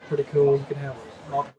pretty cool. You can have multiple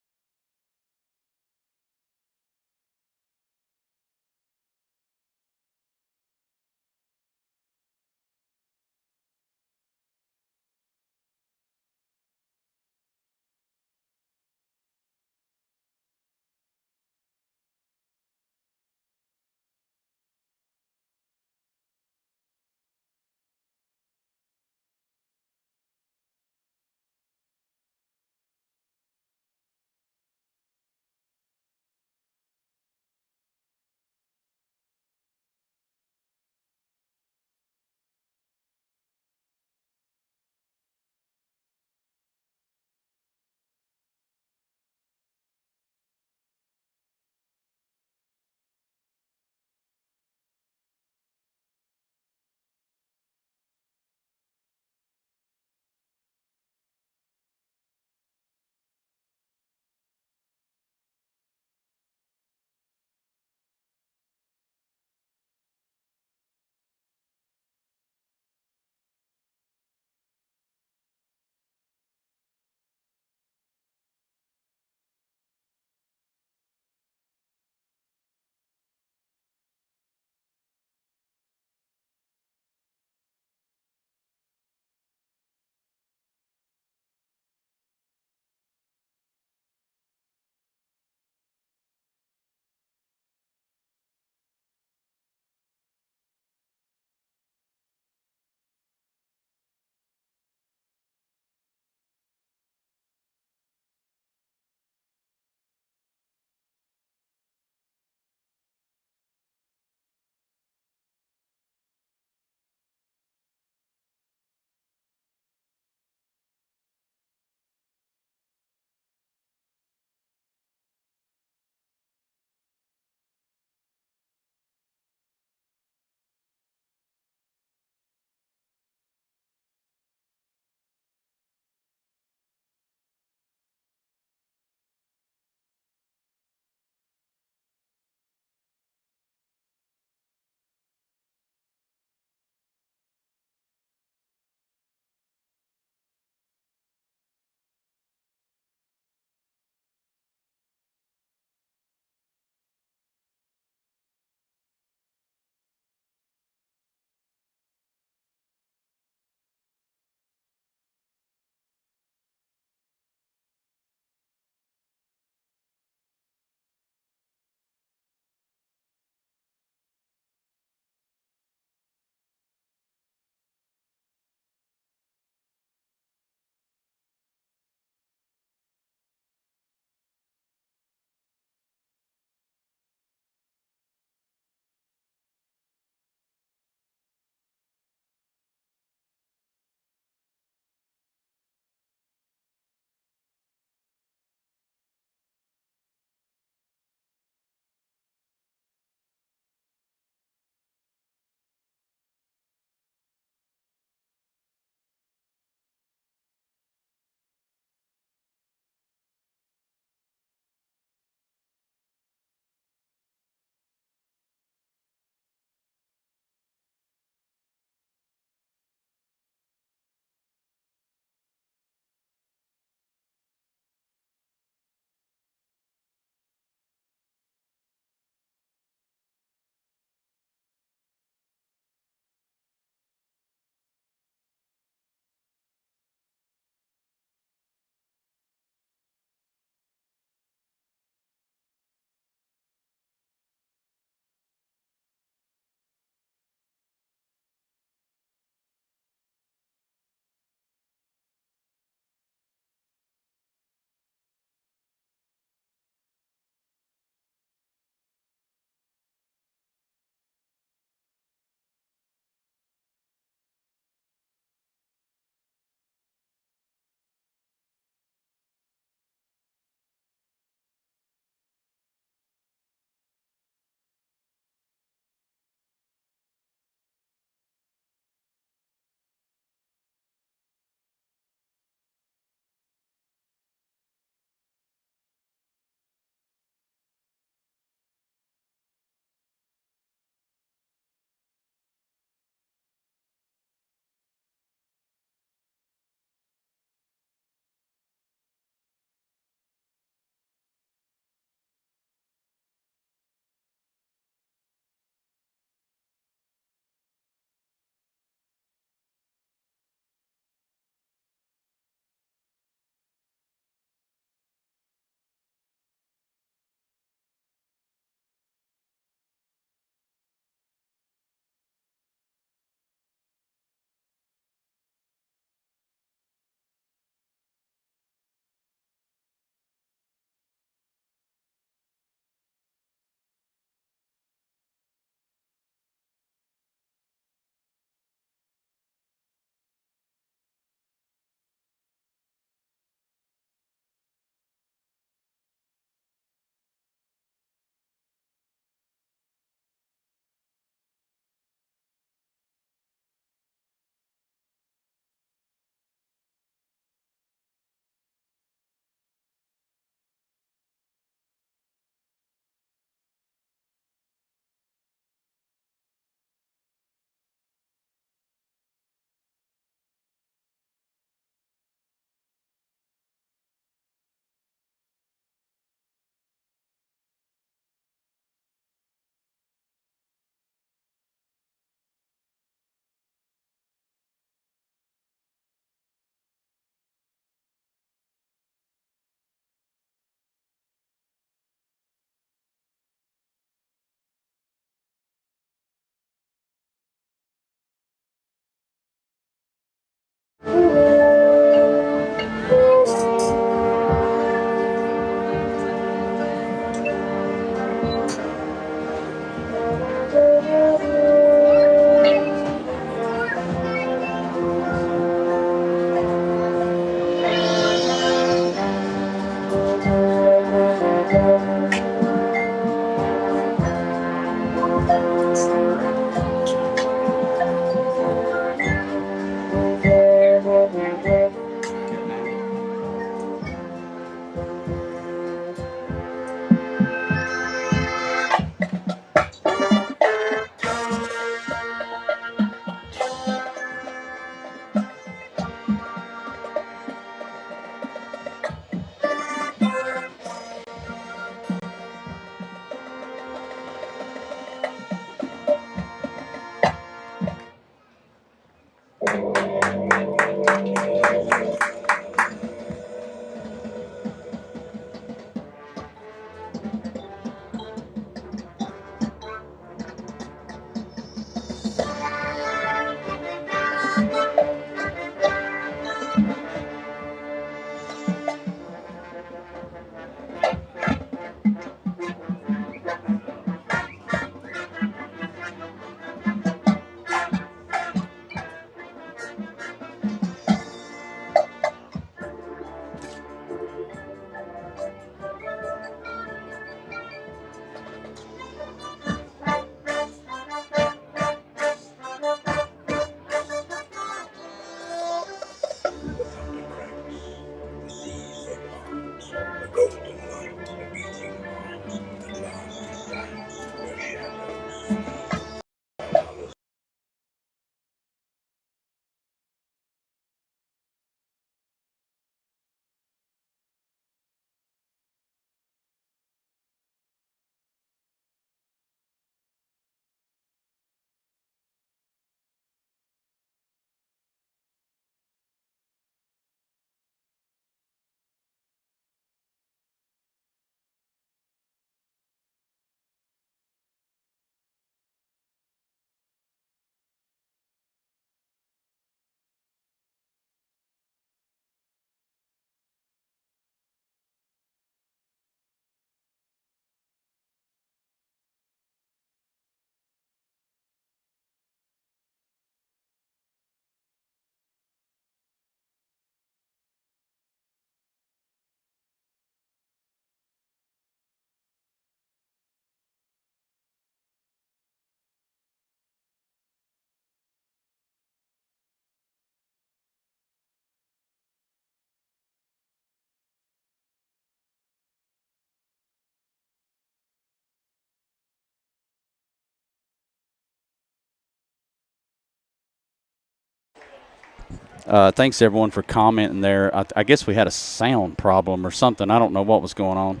Thanks everyone for commenting there. I guess we had a sound problem or something. I don't know what was going on.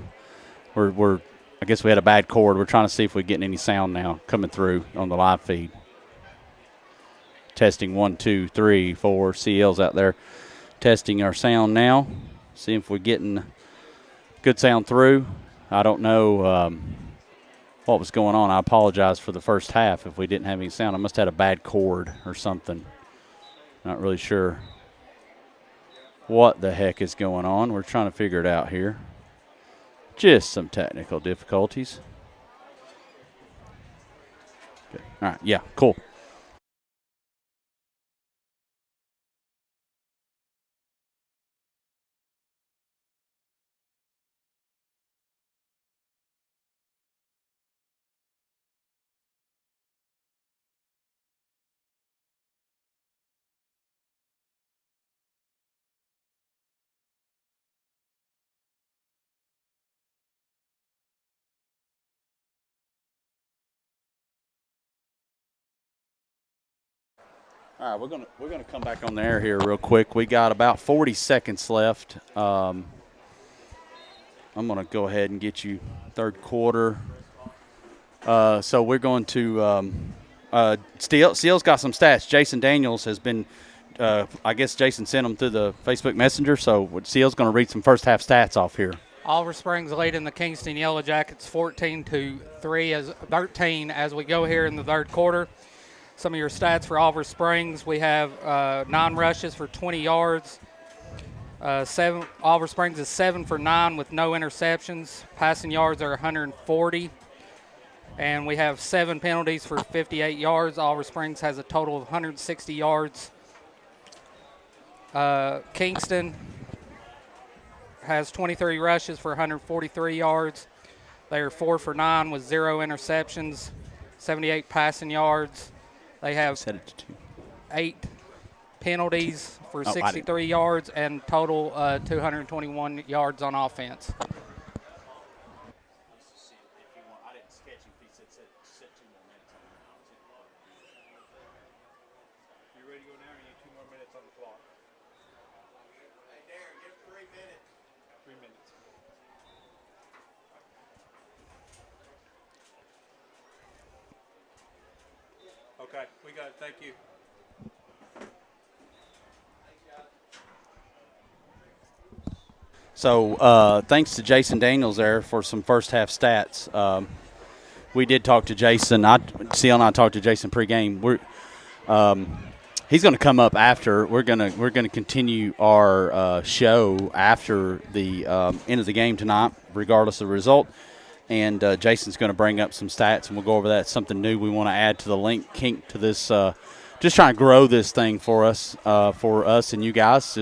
I guess we had a bad cord. We're trying to see if we're getting any sound now coming through on the live feed. Testing 1, 2, 3, 4. CL's out there testing our sound now. See if we're getting good sound through. I don't know what was going on. I apologize for the first half if we didn't have any sound. I must have had a bad cord or something. Not really sure what the heck is going on. We're trying to figure it out here. Just some technical difficulties. Okay. All right, yeah, cool. All right, we're gonna come back on the air here real quick. We got about 40 seconds left. I'm gonna go ahead and get you third quarter. So we're going to Steele's got some stats. Jason Daniels has been. I guess Jason sent them through the Facebook Messenger. So Steele's going to read some first half stats off here. Oliver Springs leading the Kingston Yellow Jackets 14-13 as we go here in the third quarter. Some of your stats for Oliver Springs: we have 9 rushes for 20 yards. Oliver Springs is 7 for 9 with no interceptions. Passing yards are 140. And we have 7 penalties for 58 yards. Oliver Springs has a total of 160 yards. Kingston has 23 rushes for 143 yards. They are 4 for 9 with 0 interceptions. 78 passing yards. They have Set it to 2. 8 penalties for Oh, 63 yards and total 221 yards on offense. You ready to go now? You need 2 more minutes on the clock. Hey, Darren, give 3 minutes. 3 minutes. Okay, we got it. Thank you. So thanks to Jason Daniels there for some first half stats. We did talk to Jason. CL and I talked to Jason pregame. He's going to come up after. We're gonna continue our show after the end of the game tonight, regardless of the result. And Jason's going to bring up some stats, and we'll go over that. Something new we want to add to the link kink to this. Just trying to grow this thing for us and you guys.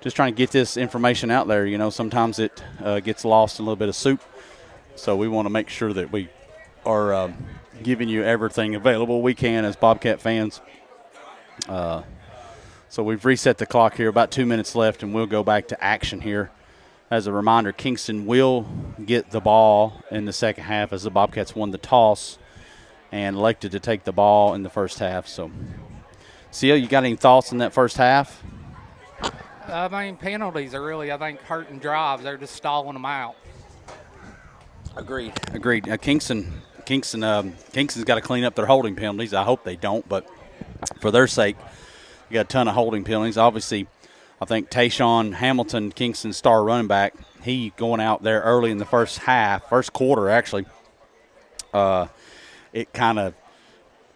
Just trying to get this information out there. You know, sometimes it gets lost in a little bit of soup. So we want to make sure that we are giving you everything available we can as Bobcat fans. So we've reset the clock here, about 2 minutes left, and we'll go back to action here. As a reminder, Kingston will get the ball in the second half as the Bobcats won the toss and elected to take the ball in the first half. So, CL, you got any thoughts on that first half? I mean, penalties are really, I think, hurting drives. They're just stalling them out. Agreed. Kingston's got to clean up their holding penalties. I hope they don't, but for their sake, you got a ton of holding penalties. Obviously, I think Tayshawn Hamilton, Kingston's star running back, he going out there early in the first quarter actually, it kind of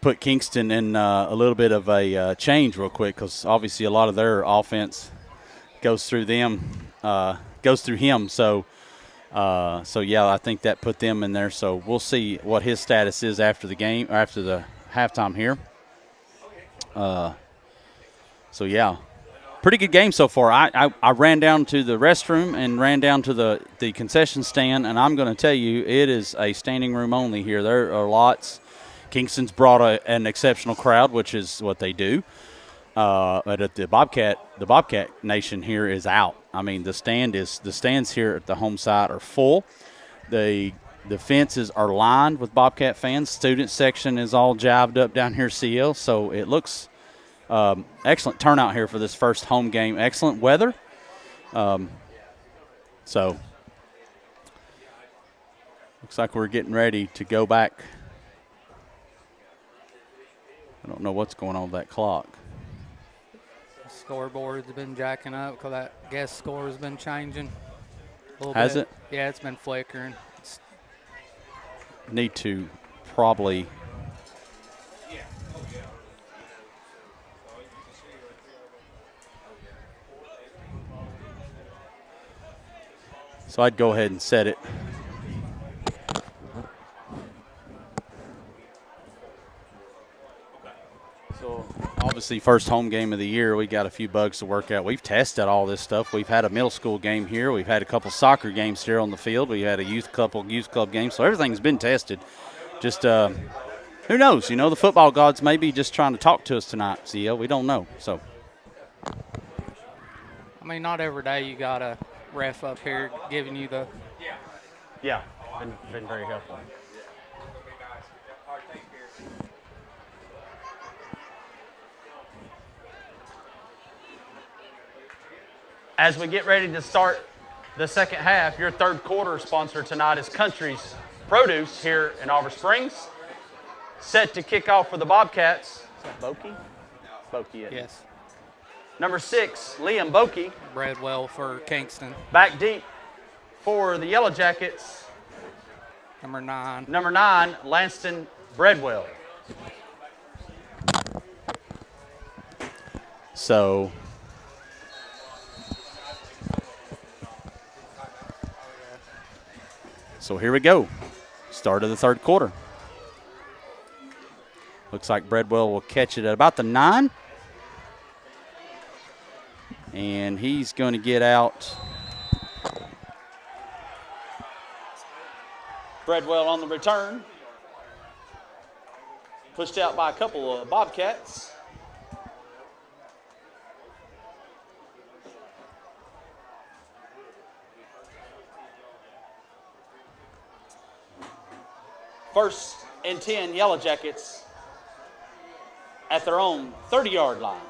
put Kingston in a little bit of a change real quick because obviously a lot of their offense goes through him. So yeah, I think that put them in there. So we'll see what his status is after the game, or after the halftime here. So yeah, pretty good game so far. I ran down to the restroom and ran down to the concession stand, and I'm going to tell you, it is a standing room only here. There are lots. Kingston's brought an exceptional crowd, which is what they do. But at the Bobcat Nation here is out. I mean, the stands here at the home side are full. The fences are lined with Bobcat fans. Student section is all jived up down here, CL. So it looks excellent turnout here for this first home game. Excellent weather. So looks like we're getting ready to go back. I don't know what's going on with that clock. Scoreboard's been jacking up because that guest score has been changing a little Has bit. it? Yeah, it's been flickering. Need to probably – so I'd go ahead and set it. So obviously first home game of the year, we got a few bugs to work out. We've tested all this stuff. We've had a middle school game here. We've had a couple soccer games here on the field. We had a youth club game. So everything's been tested. Just who knows? You know, the football gods may be just trying to talk to us tonight, CL. We don't know. So I mean, not every day you got a ref up here giving you the. yeah, been very helpful. As we get ready to start the second half, your third quarter sponsor tonight is Country's Produce here in Oliver Springs. Set to kick off for the Bobcats. Is that Bokey? Bokey, Yes. Number 6, Liam Bokey. Bradwell for Kingston. Back deep for the Yellow Jackets. Number 9. Number 9, Lanston Bradwell. So here we go. Start of the third quarter. Looks like Bradwell will catch it at about the 9. And he's going to get out. Bradwell on the return. pushed out by a couple of Bobcats. First and 10 Yellow Jackets at their own 30-yard line.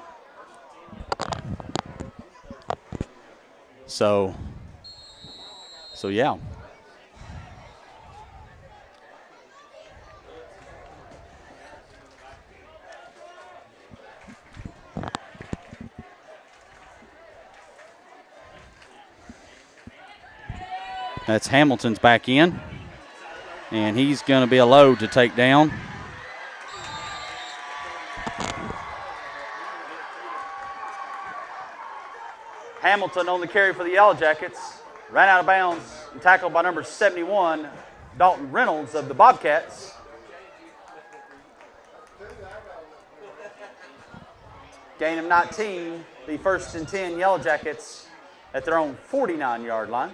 So yeah. That's Hamilton's back in, and he's going to be a load to take down. Hamilton on the carry for the Yellow Jackets. Ran out of bounds and tackled by number 71, Dalton Reynolds of the Bobcats. Gain of 19, the first and 10 Yellow Jackets at their own 49-yard line.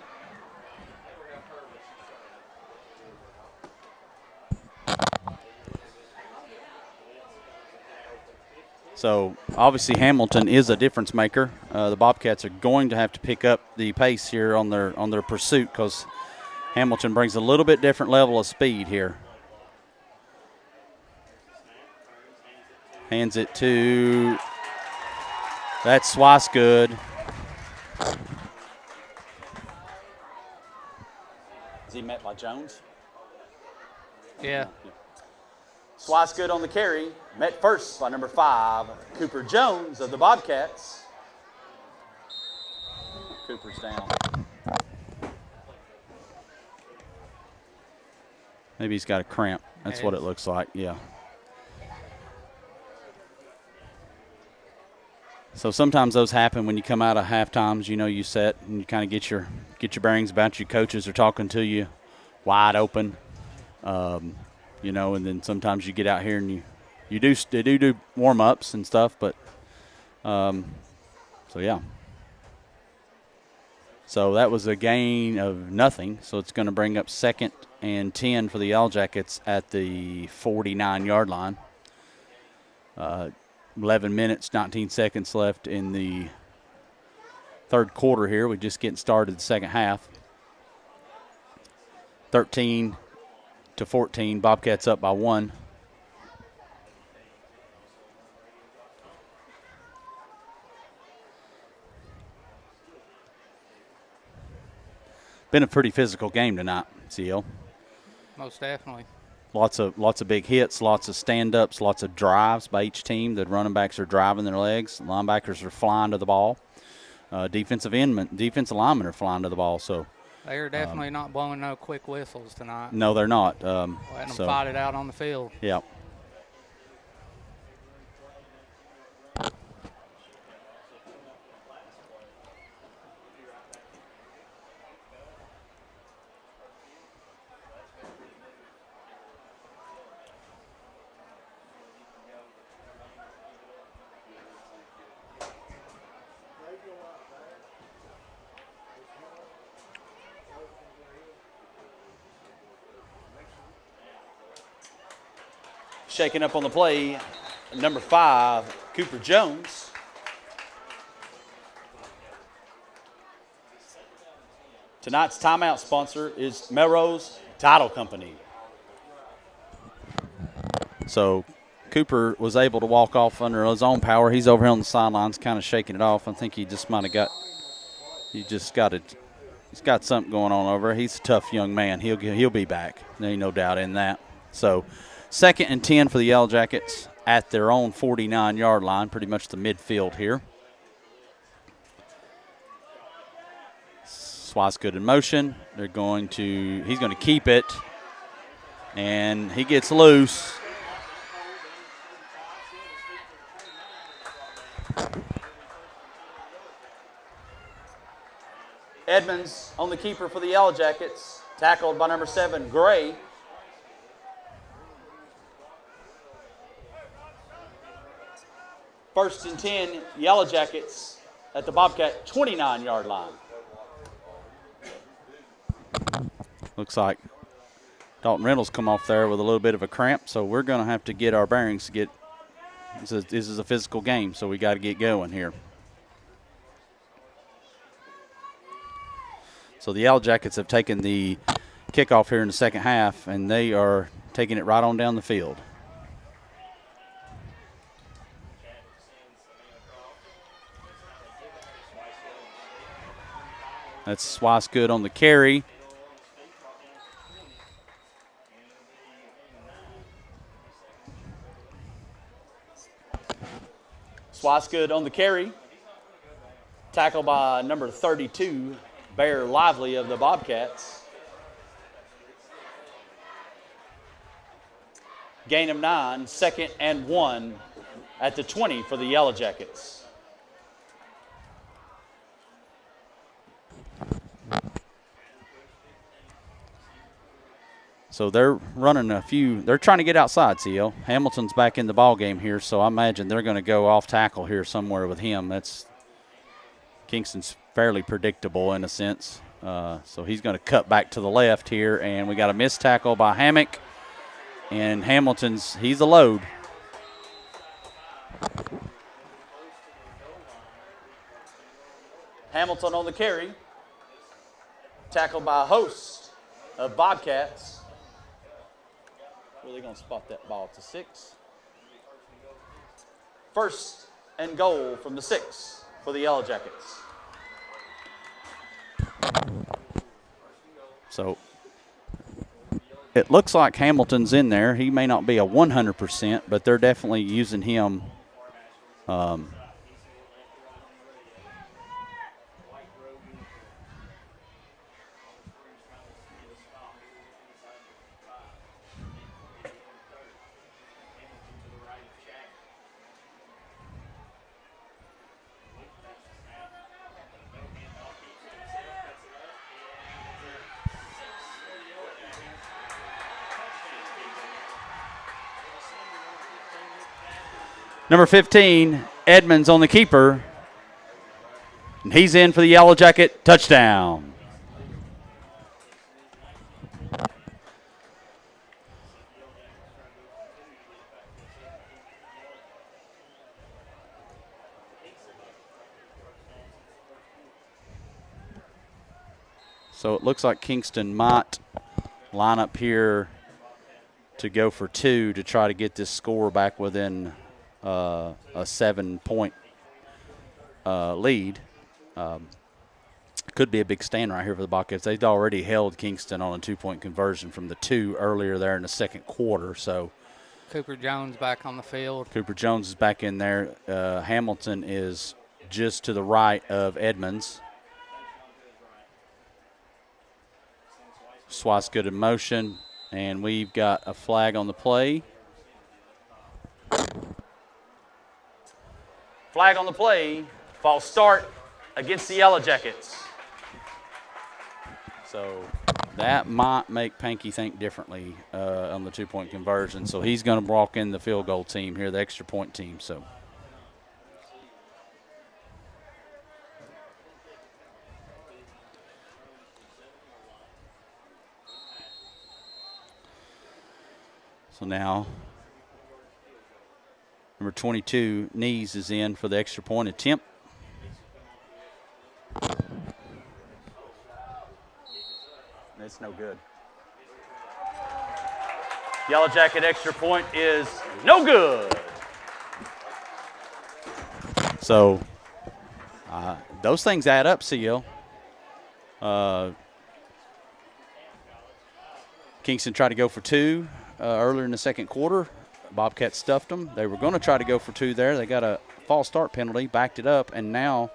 So obviously Hamilton is a difference maker. The Bobcats are going to have to pick up the pace here on their pursuit because Hamilton brings a little bit different level of speed here. Hands it to, that's Swicegood. Is he met by Jones? Yeah. Swicegood on the carry, met first by number 5, Cooper Jones of the Bobcats. Cooper's down. Maybe he's got a cramp. That's what it looks like, yeah. So sometimes those happen when you come out of half times, you know, you set and you kind of get your bearings about you. Coaches are talking to you wide open. You know, and then sometimes you get out here and they do warm-ups and stuff, but so yeah. So that was a gain of nothing, so it's going to bring up second and 10 for the Yellow Jackets at the 49-yard line. 11 minutes, 19 seconds left in the third quarter here. We're just getting started the second half. 13-14, Bobcats up by 1. Been a pretty physical game tonight, CL. Most definitely. Lots of big hits, lots of stand-ups, lots of drives by each team. The running backs are driving their legs. Linebackers are flying to the ball. Defensive linemen are flying to the ball. So they are definitely not blowing no quick whistles tonight. No, they're not. Letting them fight it out on the field. Yeah. Shaking up on the play, number 5, Cooper Jones. Tonight's timeout sponsor is Melrose Title Company. So Cooper was able to walk off under his own power. He's over here on the sidelines kind of shaking it off. I think he just might have he's got something going on over. He's a tough young man. He'll be back. There ain't no doubt in that. So second and 10 for the Yellow Jackets at their own 49-yard line, pretty much the midfield here. Swicegood in motion. He's going to keep it, and he gets loose. Edmonds on the keeper for the Yellow Jackets, tackled by number 7, Gray. First and 10, Yellow Jackets at the Bobcat 29-yard line. Looks like Dalton Reynolds come off there with a little bit of a cramp, so we're going to have to get our bearings to get – this is a physical game, so we got to get going here. So the Yellow Jackets have taken the kickoff here in the second half, and they are taking it right on down the field. That's Swicegood on the carry. Swicegood on the carry. Tackled by number 32, Bear Lively of the Bobcats. Gain of 9, 2nd and 1 at the 20 for the Yellow Jackets. So they're running a few. They're trying to get outside, CL. Hamilton's back in the ball game here, so I imagine they're going to go off tackle here somewhere with him. That's Kingston's fairly predictable in a sense. So he's going to cut back to the left here, and we got a missed tackle by Hammock. And he's a load. Hamilton on the carry. Tackled by a host of Bobcats. Where are they going to spot that ball? To 6. 1st and goal from the 6 for the Yellow Jackets. So it looks like Hamilton's in there. He may not be a 100%, but they're definitely using him. Number 15, Edmonds on the keeper. And he's in for the Yellow Jacket touchdown. So it looks like Kingston might line up here to go for 2 to try to get this score back within a 7-point lead. Could be a big stand right here for the Bobcats. They'd already held Kingston on a 2-point conversion from the 2 earlier there in the second quarter. So Cooper Jones back on the field. Cooper Jones is back in there. Hamilton is just to the right of Edmonds. Swicegood in motion, and we've got a flag on the play. Flag on the play. False start against the Yellow Jackets. So that might make Pankey think differently on the 2-point conversion. So he's going to walk in the field goal team here, the extra point team. So now number 22, Knees, is in for the extra point attempt. It's no good. Yellow Jacket extra point is no good. So those things add up, CL. Kingston tried to go for 2 earlier in the second quarter. Bobcats stuffed them. They were going to try to go for 2 there. They got a false start penalty, backed it up, and now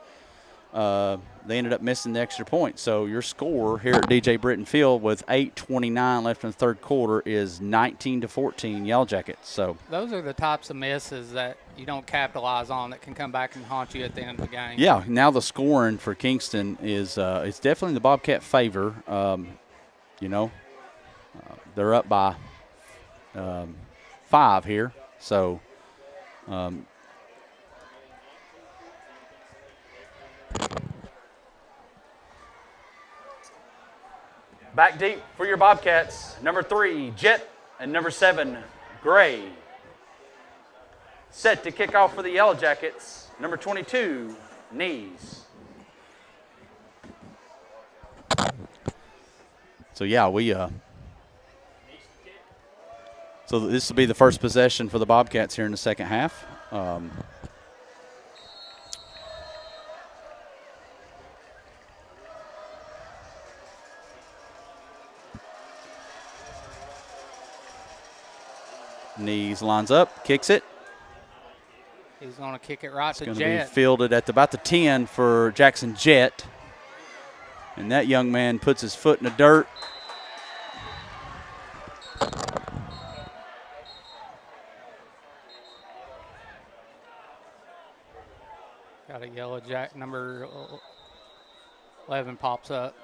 they ended up missing the extra point. So your score here at DJ Brittian Field with 8:29 left in the third quarter is 19-14 Yellow Jackets. So those are the types of misses that you don't capitalize on that can come back and haunt you at the end of the game. Yeah, now the scoring for Kingston is it's definitely in the Bobcat favor. They're up by 5 here. So Back deep for your Bobcats. Number 3, Jet, and number 7, Gray. Set to kick off for the Yellow Jackets. Number 22, Knees. So yeah, so this will be the first possession for the Bobcats here in the second half. Knees lines up, kicks it. He's going to kick it right to It's Jet. going to be fielded at about the 10 for Jackson Jet. And that young man puts his foot in the dirt. Got a yellow jack. Number 11 pops up.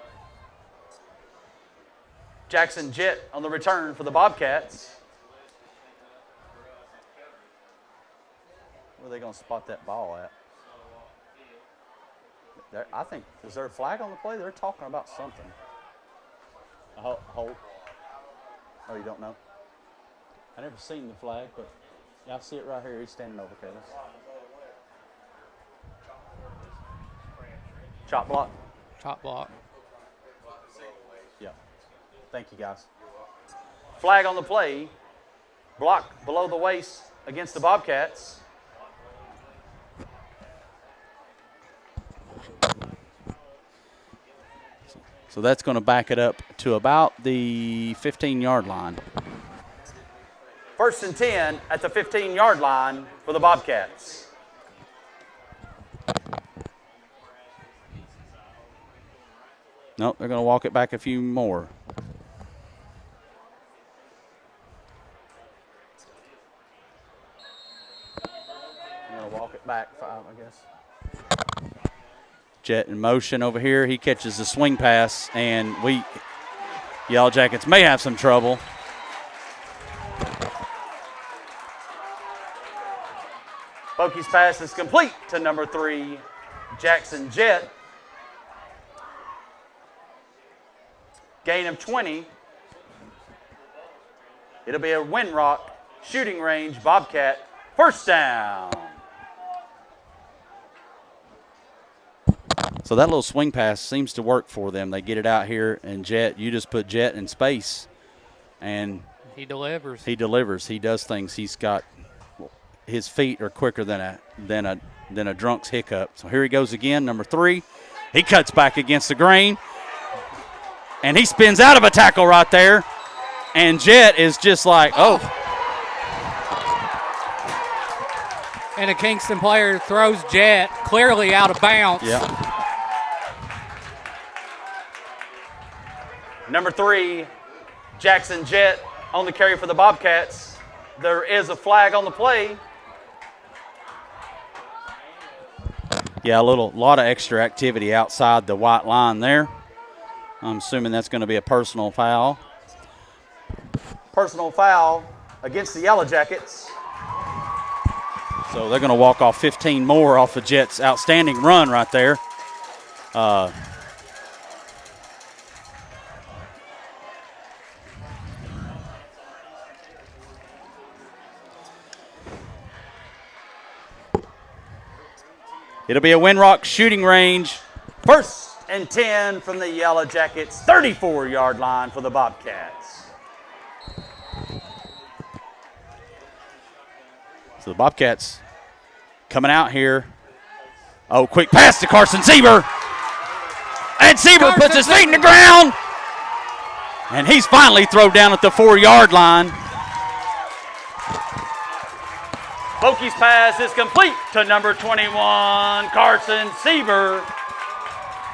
Jackson Jet on the return for the Bobcats. Where are they going to spot that ball at? I think, is there a flag on the play? They're talking about something. A hold. Oh, you don't know? I never seen the flag, but yeah, I see it right here. He's standing over Kevin. Chop block? Chop block. Yeah. Thank you, guys. Flag on the play. Block below the waist against the Bobcats. So that's going to back it up to about the 15-yard line. 1st and 10 at the 15-yard line for the Bobcats. Nope, they're going to walk it back a few more. I'm going to walk it back 5, I guess. Jet in motion over here. He catches the swing pass, and Yellow Jackets may have some trouble. Bokey's pass is complete to number 3, Jackson Jet. Gain of 20. It'll be a Windrock shooting range Bobcat first down. So that little swing pass seems to work for them. They get it out here, and Jet, you just put Jet in space, and he delivers. He delivers. He does things. He's got his feet are quicker than a drunk's hiccup. So here he goes again, number 3. He cuts back against the grain, and he spins out of a tackle right there, and Jet is just like, oh. And a Kingston player throws Jet clearly out of bounds. Yeah. Number 3, Jackson Jet on the carry for the Bobcats. There is a flag on the play. Yeah, a lot of extra activity outside the white line there. I'm assuming that's going to be a personal foul. Personal foul against the Yellow Jackets. So they're going to walk off 15 more off the Jets' outstanding run right there. It'll be a Windrock shooting range. 1st and 10 from the Yellow Jackets, 34-yard line for the Bobcats. So the Bobcats coming out here. Oh, quick pass to Carson Sieber. And Sieber puts his feet in the ground. And he's finally thrown down at the 4-yard line. Bokey's pass is complete to number 21, Carson Sieber.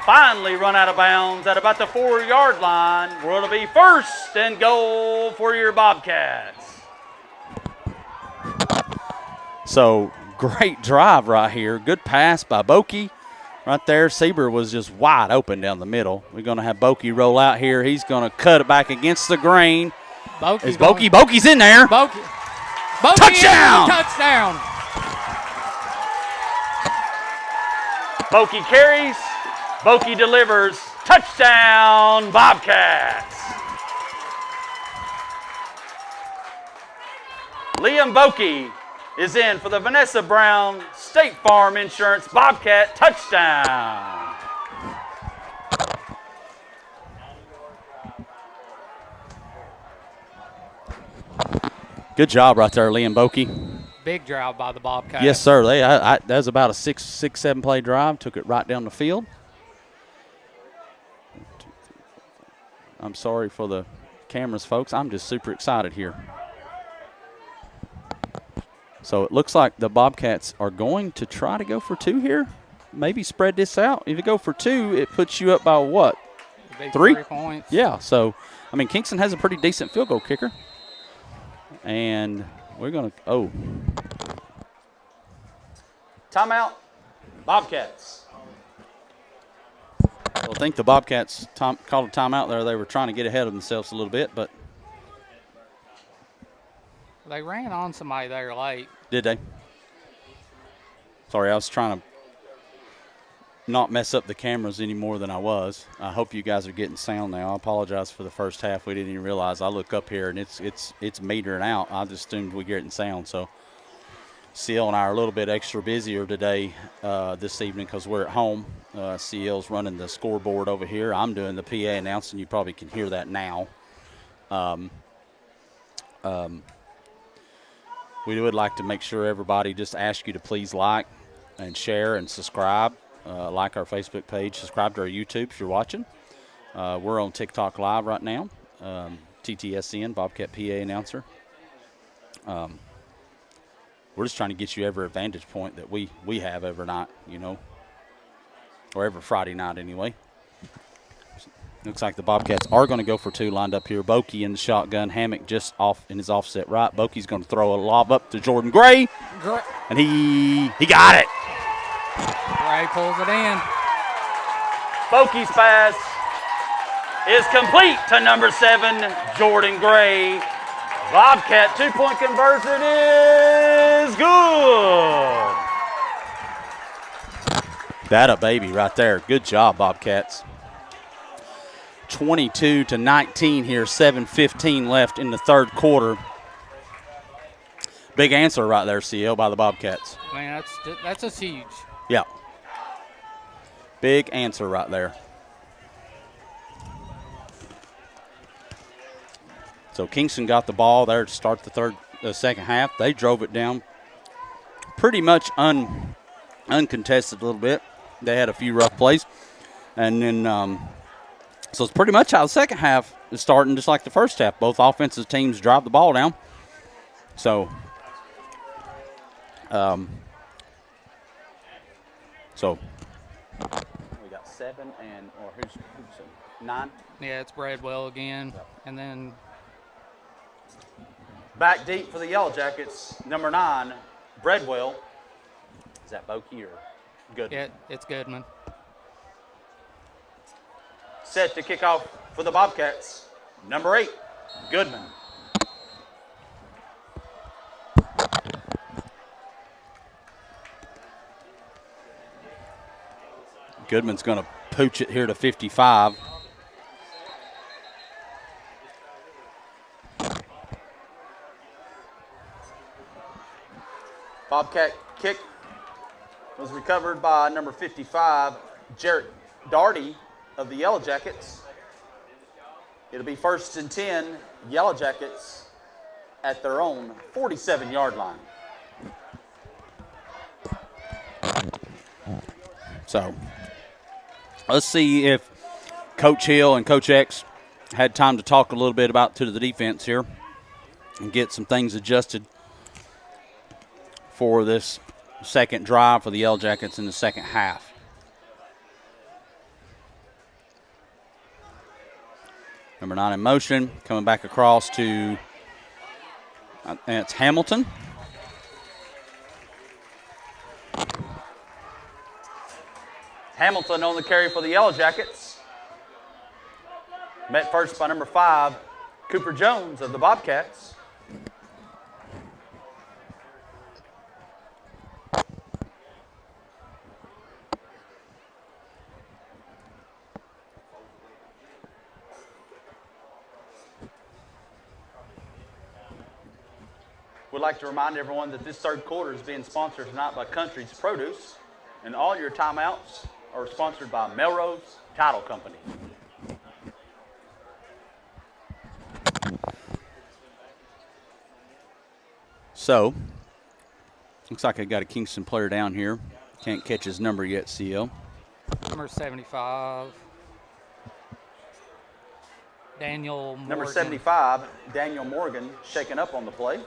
Finally run out of bounds at about the 4-yard line, where it'll be 1st and goal for your Bobcats. So great drive right here. Good pass by Bokey. Right there, Sieber was just wide open down the middle. We're going to have Bokey roll out here. He's going to cut it back against the grain. Bokey's in there. Bokey Touchdown! Touchdown! Bokey carries. Bokey delivers. Touchdown, Bobcats. Liam Bokey is in for the Vanessa Brown State Farm Insurance Bobcat touchdown. Good job right there, Liam Bokey. Big drive by the Bobcats. Yes, sir. That was about a 7 play drive. Took it right down the field. I'm sorry for the cameras, folks. I'm just super excited here. So it looks like the Bobcats are going to try to go for 2 here. Maybe spread this out. If you go for 2, it puts you up by what? 3 points. Yeah. So, I mean, Kingston has a pretty decent field goal kicker. And we're going to, timeout, Bobcats. Well, I think the Bobcats called a timeout there. They were trying to get ahead of themselves a little bit, but. They ran on somebody there late. Did they? Sorry, I was trying to not mess up the cameras any more than I was. I hope you guys are getting sound now. I apologize for the first half. We didn't even realize. I look up here and it's metering out. I just assumed we're getting sound. So CL and I are a little bit extra busier today this evening because we're at home. CL's running the scoreboard over here. I'm doing the PA announcing. You probably can hear that now. We would like to make sure everybody just ask you to please like and share and subscribe. Like our Facebook page, subscribe to our YouTube if you're watching. We're on TikTok Live right now. TTSN, Bobcat PA announcer. We're just trying to get you every vantage point that we have every night, or every Friday night anyway. Looks like the Bobcats are going to go for 2 lined up here. Bokey in the shotgun. Hammock just off in his offset right. Bokey's going to throw a lob up to Jordan Gray. And he got it. Gray pulls it in. Bokey's pass is complete to number 7, Jordan Gray. Bobcat 2-point conversion is good. That a baby right there. Good job, Bobcats. 22-19 here, 7:15 left in the third quarter. Big answer right there, CL, by the Bobcats. Man, that's just huge. Yeah. Big answer right there. So Kingston got the ball there to start the second half. They drove it down pretty much uncontested a little bit. They had a few rough plays. And then so it's pretty much how the second half is starting, just like the first half. Both offensive teams drive the ball down. So, we got 7 or who's 9? Yeah, it's Bradwell again, and then back deep for the Yellow Jackets, number 9, Bradwell. Is that Bokey or Goodman? Yeah, it's Goodman. Set to kick off for the Bobcats, number 8, Goodman. Goodman's going to pooch it here to 55. Bobcat kick was recovered by number 55, Jarrett Darty of the Yellow Jackets. It'll be 1st and 10, Yellow Jackets at their own 47-yard line. So let's see if Coach Hill and Coach X had time to talk a little bit about to the defense here and get some things adjusted for this second drive for the Yellow Jackets in the second half. Number 9 in motion, coming back across to, and it's Hamilton. Hamilton on the carry for the Yellow Jackets. Met first by number 5, Cooper Jones of the Bobcats. would like to remind everyone that this third quarter is being sponsored tonight by Country's Produce, and all your timeouts are sponsored by Melrose Title Company. So, looks like I got a Kingston player down here. Can't catch his number yet, CL. Number 75. Daniel Morgan. Number 75, Daniel Morgan, shaking up on the play.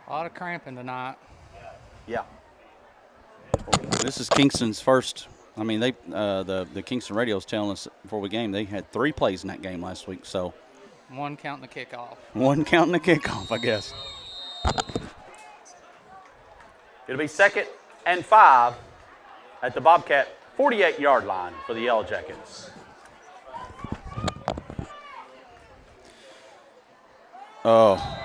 A lot of cramping tonight. Yeah. This is Kingston's first. I mean, the Kingston radio is telling us before we game they had 3 plays in that game last week. So one counting the kickoff. One counting the kickoff, I guess. It'll be 2nd and 5 at the Bobcat 48-yard line for the Yellow Jackets. Oh.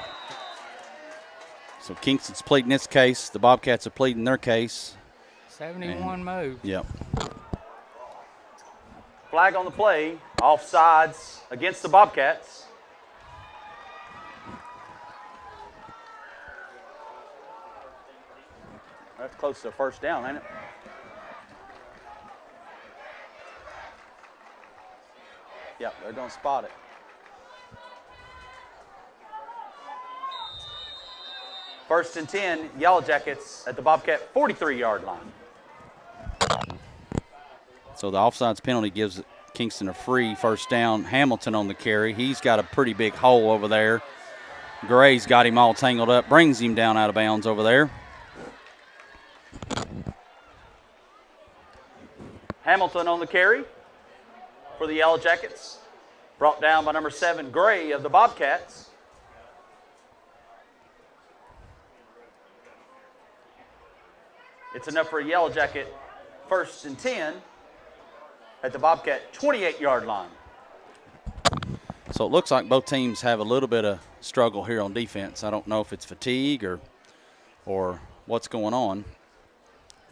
So Kingston's pleading its case. The Bobcats are pleading their case. 71 move. Yep. Flag on the play, offsides against the Bobcats. That's close to a first down, ain't it? Yep, they're going to spot it. First and 10, Yellow Jackets at the Bobcat 43-yard line. So the offsides penalty gives Kingston a free first down. Hamilton on the carry. He's got a pretty big hole over there. Gray's got him all tangled up, brings him down out of bounds over there. Hamilton on the carry for the Yellow Jackets. Brought down by number 7, Gray of the Bobcats. It's enough for a Yellow Jacket first and 10 at the Bobcat 28-yard line. So it looks like both teams have a little bit of struggle here on defense. I don't know if it's fatigue or what's going on,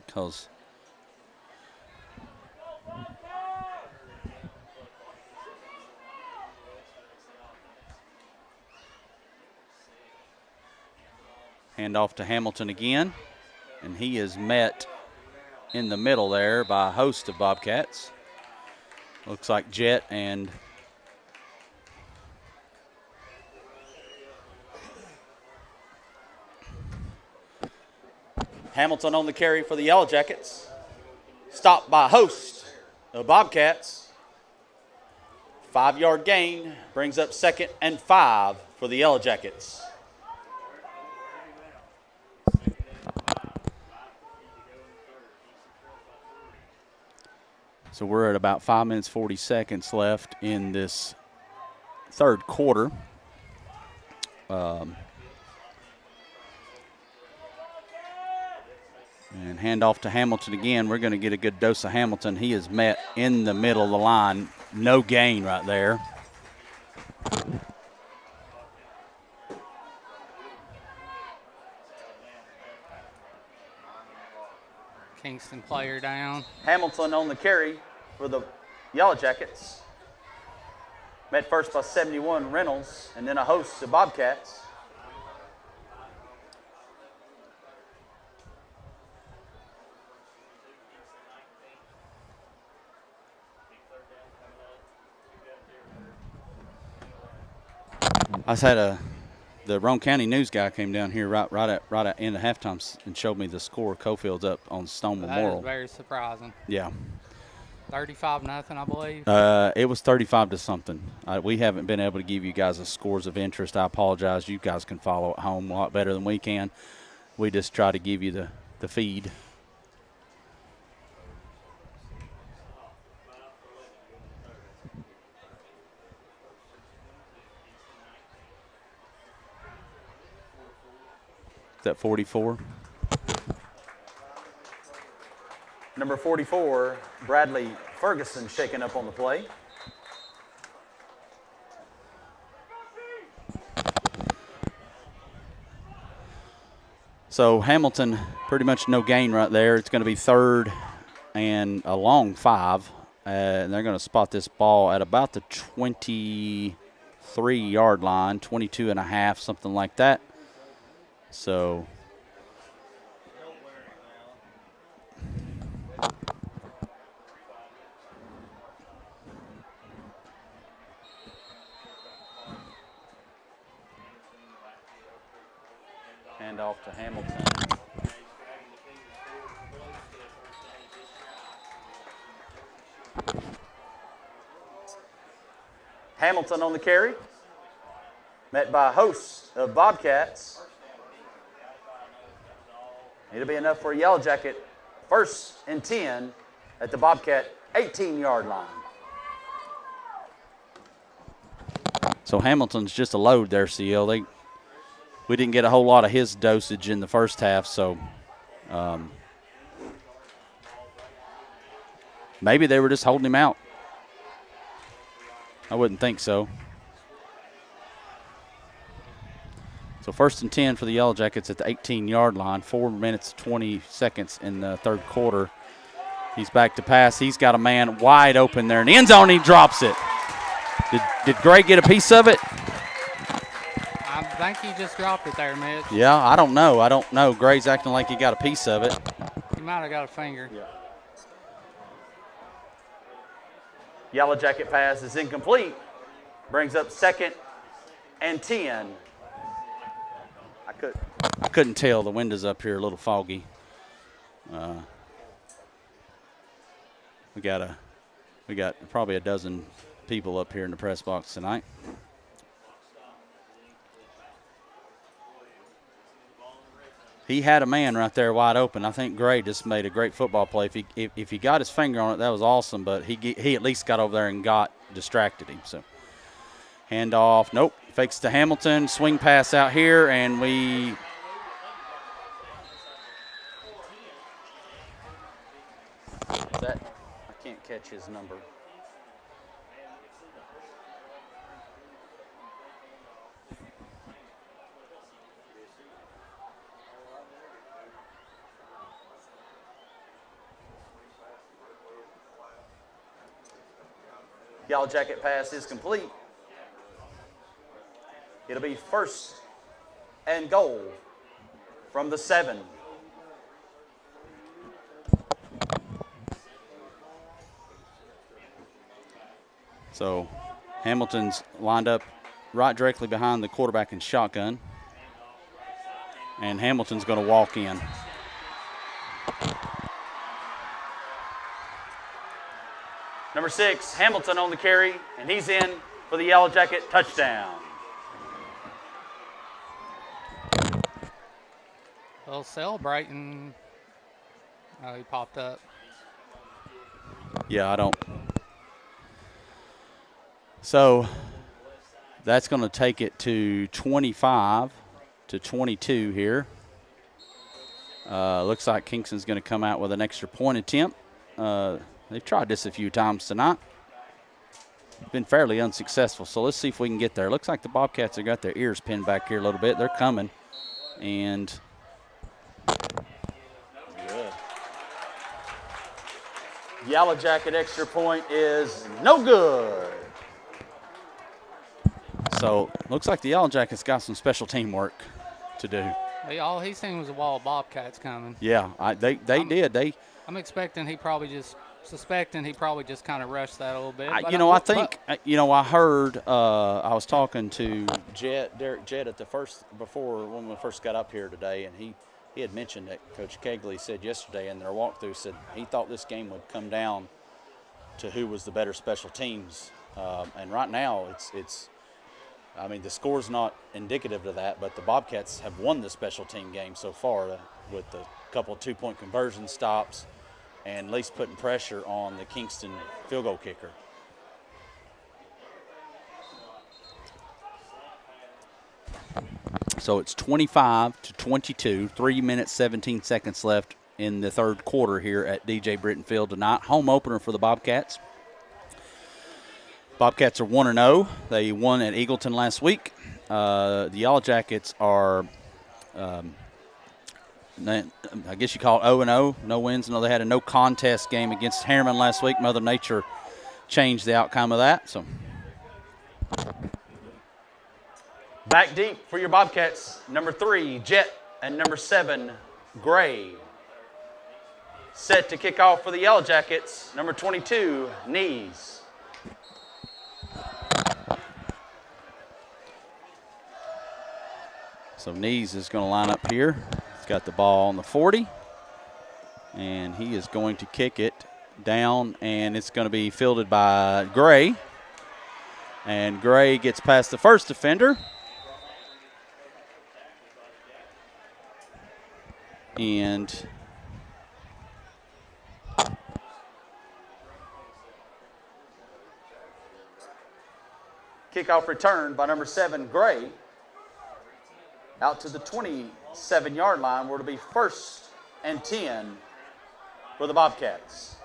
because hand off to Hamilton again, and he is met in the middle there by a host of Bobcats. Looks like Jet and Hamilton on the carry for the Yellow Jackets. Stopped by a host of Bobcats. 5-yard gain brings up 2nd and 5 for the Yellow Jackets. So we're at about 5 minutes, 40 seconds left in this third quarter. And hand off to Hamilton again. We're going to get a good dose of Hamilton. He is met in the middle of the line. No gain right there. Kingston player down. Hamilton on the carry for the Yellow Jackets. Met first by 71, Reynolds, and then a host of Bobcats. I had the Roane County News guy came down here right at end of halftime and showed me the score. Cofield's up on Stone Memorial. That is very surprising. Yeah. 35-0, I believe. It was 35 to something. We haven't been able to give you guys the scores of interest. I apologize. You guys can follow at home a lot better than we can. We just try to give you the feed. Is that 44? Number 44, Bradley Ferguson, shaking up on the play. So Hamilton, pretty much no gain right there. It's going to be 3rd and a long 5. And they're going to spot this ball at about the 27 23-yard line, 22 and a half, something like that. So hand off to Hamilton. Hamilton on the carry, met by hosts of Bobcats. It'll be enough for a Yellow Jacket. 1st and 10 at the Bobcat 18-yard line. So Hamilton's just a load there, CL. We didn't get a whole lot of his dosage in the first half, so maybe they were just holding him out. I wouldn't think so. So 1st and 10 for the Yellow Jackets at the 18-yard line. 4 minutes, 20 seconds in the third quarter. He's back to pass. He's got a man wide open there in the end zone. He drops it. Did Gray get a piece of it? I think he just dropped it there, Mitch. Yeah, I don't know. Gray's acting like he got a piece of it. He might have got a finger. Yeah. Yellow Jacket pass is incomplete. Brings up 2nd and 10. I couldn't tell. The windows up here a little foggy. We got probably a dozen people up here in the press box tonight. He had a man right there wide open. I think Gray just made a great football play. If he got his finger on it, that was awesome. But he at least got over there and distracted him. So handoff. Nope. Fakes to Hamilton. Swing pass out here, and we. I can't catch his number. Yellow Jacket pass is complete. It'll be 1st and goal from the 7. So Hamilton's lined up right directly behind the quarterback in shotgun. And Hamilton's going to walk in. Number 6, Hamilton on the carry, and he's in for the Yellow Jacket touchdown. Well, celebrating. Oh, he popped up. Yeah, I don't. So that's going to take it to 25-22 here. Looks like Kingston's going to come out with an extra point attempt. They've tried this a few times tonight. Been fairly unsuccessful, so let's see if we can get there. Looks like the Bobcats have got their ears pinned back here a little bit. They're coming. And good. Yellow Jacket extra point is no good. so looks like the Yellow Jackets got some special teamwork to do. All he's seen was a wall of Bobcats coming. Yeah, they did. I'm suspecting he probably just kind of rushed that a little bit. I heard. I was talking to Derek Jett before when we first got up here today, and he had mentioned that Coach Kegley said yesterday in their walkthrough said he thought this game would come down to who was the better special teams, and right now it's. I mean, the score's not indicative of that, but the Bobcats have won the special team game so far with a couple of two-point conversion stops and at least putting pressure on the Kingston field goal kicker. So it's 25-22, 3 minutes, 17 seconds left in the third quarter here at DJ Brittian Field tonight. Home opener for the Bobcats. Bobcats are 1-0. They won at Eagleton last week. The Yellow Jackets are, I guess you call it 0-0, no wins. No, they had a no contest game against Harriman last week. Mother Nature changed the outcome of that. So Back deep for your Bobcats, number 3, Jet, and number 7, Gray. Set to kick off for the Yellow Jackets, number 22, Knees. So Knees is going to line up here. He's got the ball on the 40, and he is going to kick it down, and it's going to be fielded by Gray. And Gray gets past the first defender. And kickoff return by number 7, Gray. Out to the 27-yard line, where it'll be 1st and 10 for the Bobcats.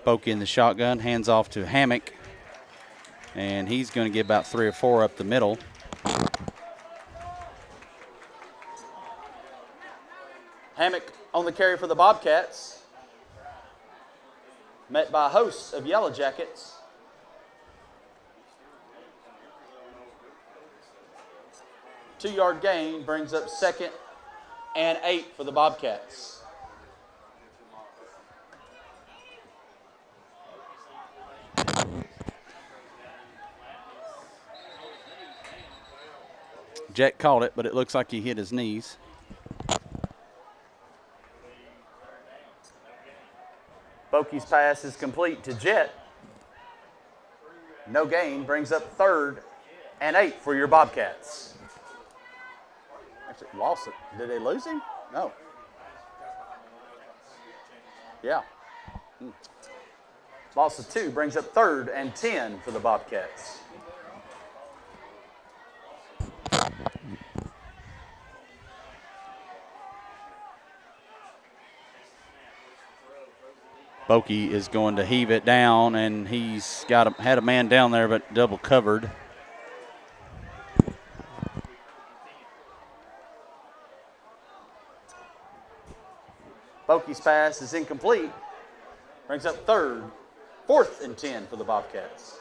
Bokey in the shotgun, hands off to Hammock, and he's going to get about 3 or 4 up the middle. Hammock on the carry for the Bobcats. Met by hosts of Yellow Jackets. Two-yard gain brings up 2nd and 8 for the Bobcats. Jet caught it, but it looks like he hit his knees. Bokey's pass is complete to Jet. No gain brings up 3rd and 8 for your Bobcats. Actually, lost it. Did they lose him? No. Yeah. Loss of 2 brings up 3rd and 10 for the Bobcats. Bokey is going to heave it down, and he's had a man down there, but double covered. Bokey's pass is incomplete. Brings up 4th and 10 for the Bobcats.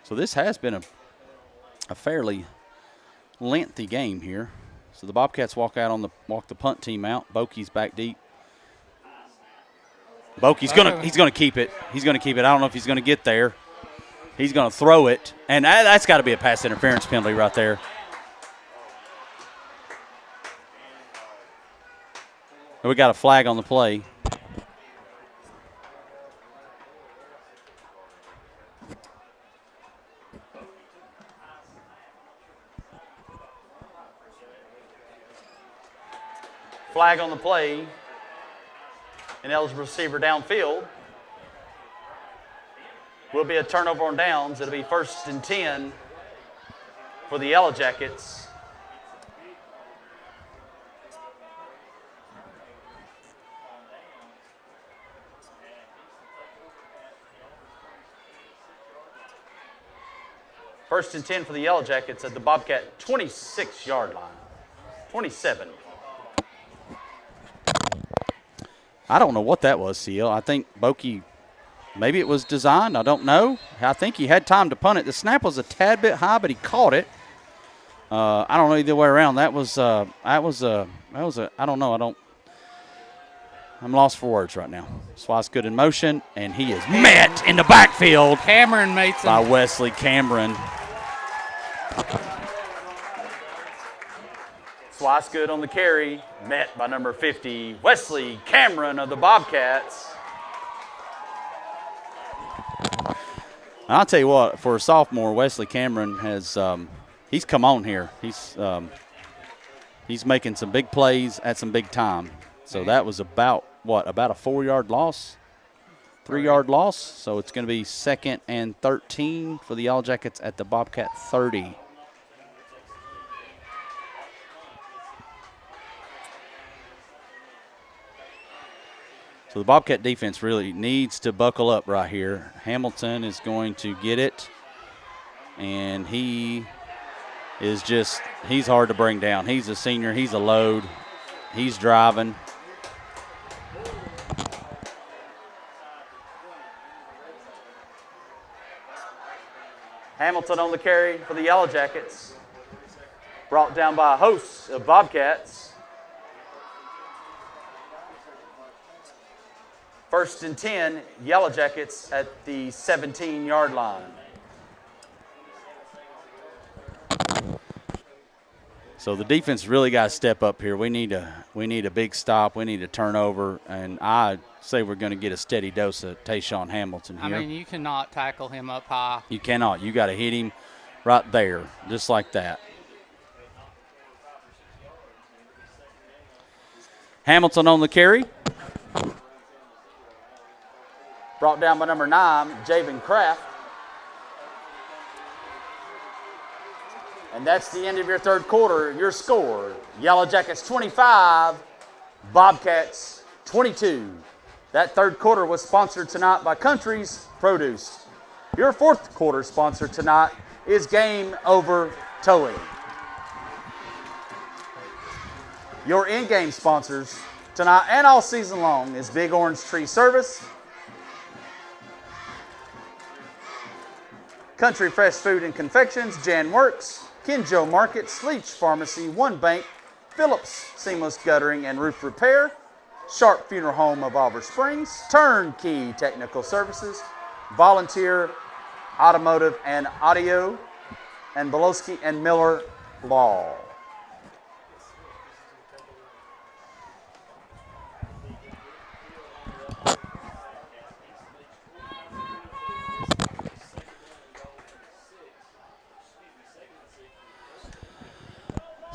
So this has been a fairly lengthy game here. So the Bobcats walk the punt team out. Bokey's back deep. Bokey's he's gonna keep it. He's gonna keep it. I don't know if he's gonna get there. He's gonna throw it, and that's got to be a pass interference penalty right there. And we got a flag on the play. Flag on the play. An eligible receiver downfield. Will be a turnover on downs. It'll be 1st and 10 for the Yellow Jackets. First and 10 for the Yellow Jackets at the Bobcat 26-yard line. 27. I don't know what that was, Seal. I think Bokey, maybe it was designed. I don't know. I think he had time to punt it. The snap was a tad bit high, but he caught it. I don't know either way around. I don't know. I'm lost for words right now. Swicegood in motion, and he is met in the backfield. Cameron made by Wesley Cameron. Swicegood on the carry, met by number 50, Wesley Cameron of the Bobcats. I'll tell you what, for a sophomore, Wesley Cameron has he's come on here. He's making some big plays at some big time. So that was about a 4-yard loss, 3-yard loss. So it's going to be 2nd and 13 for the Yellow Jackets at the Bobcat 30. So the Bobcat defense really needs to buckle up right here. Hamilton is going to get it, and he's hard to bring down. He's a senior. He's a load. He's driving. Hamilton on the carry for the Yellow Jackets. Brought down by a host of Bobcats. 1st and 10, Yellow Jackets at the 17-yard line. So the defense really got to step up here. We need a big stop. We need a turnover, and I say we're going to get a steady dose of Tayshawn Hamilton here. I mean, you cannot tackle him up high. You cannot. You got to hit him right there, just like that. Hamilton on the carry. Brought down by number 9, Javen Kraft. And that's the end of your third quarter. Your score, Yellow Jackets 25, Bobcats 22. That third quarter was sponsored tonight by Country's Produce. Your fourth quarter sponsor tonight is Game Over Towing. Your in-game sponsors tonight and all season long is Big Orange Tree Service, Country Fresh Food and Confections, Jan Works, Kinjo Market, Sleech Pharmacy, One Bank, Phillips Seamless Guttering and Roof Repair, Sharp Funeral Home of Oliver Springs, Turnkey Technical Services, Volunteer Automotive and Audio, and Belowski and Miller Law.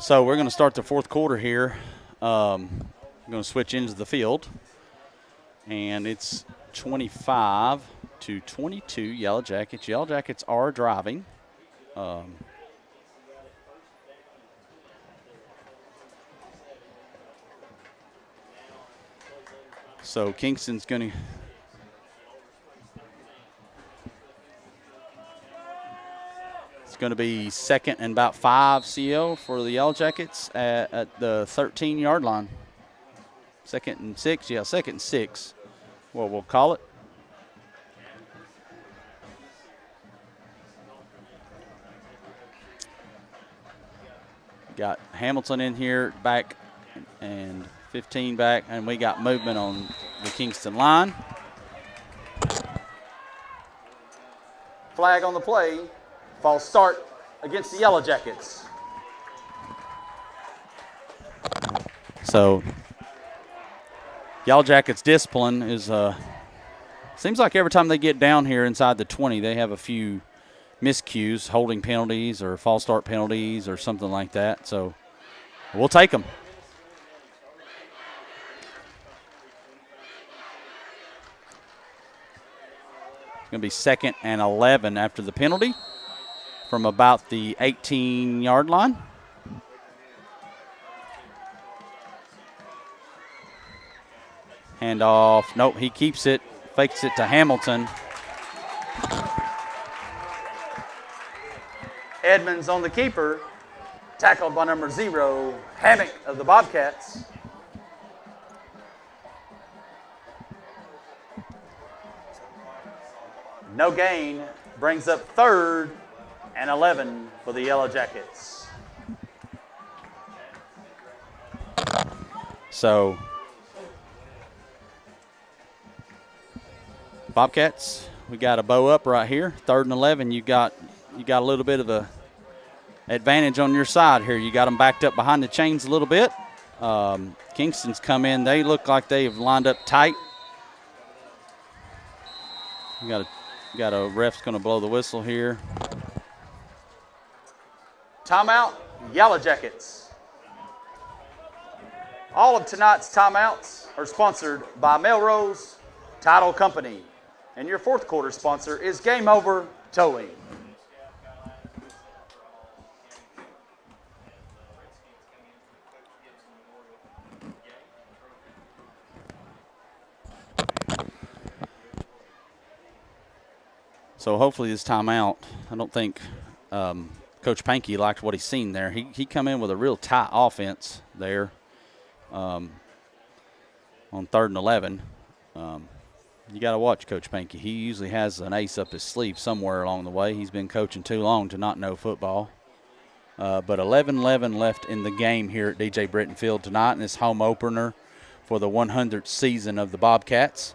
So we're going to start the fourth quarter here. I'm going to switch into the field. And it's 25-22 Yellow Jackets. Yellow Jackets are driving. So Kingston's going to It's going to be 2nd and about 5 CL for the Yellow Jackets at the 13-yard line. 2nd and 6, yeah, 2nd and 6, what we'll call it. Got Hamilton in here back and 15 back, and we got movement on the Kingston line. Flag on the play. False start against the Yellow Jackets. So Yellow Jackets discipline is seems like every time they get down here inside the 20, they have a few miscues, holding penalties or false start penalties or something like that. So we'll take them. It's going to be 2nd and 11 after the penalty from about the 18-yard line. Handoff. Nope, he keeps it, fakes it to Hamilton. Edmonds on the keeper, tackled by number 0, Hammock of the Bobcats. No gain, brings up 3rd and 11 for the Yellow Jackets. So Bobcats, we got a bow up right here. 3rd and 11. You got a little bit of a advantage on your side here. You got them backed up behind the chains a little bit. Kingston's come in. They look like they've lined up tight. You got a ref's going to blow the whistle here. Timeout, Yellow Jackets. All of tonight's timeouts are sponsored by Melrose Title Company. And your fourth quarter sponsor is Game Over Towing. So hopefully this timeout, I don't think Coach Pankey liked what he's seen there. He come in with a real tight offense there on 3rd and 11. You got to watch Coach Pankey. He usually has an ace up his sleeve somewhere along the way. He's been coaching too long to not know football. But 11-11 left in the game here at DJ Brittian Field tonight in this home opener for the 100th season of the Bobcats.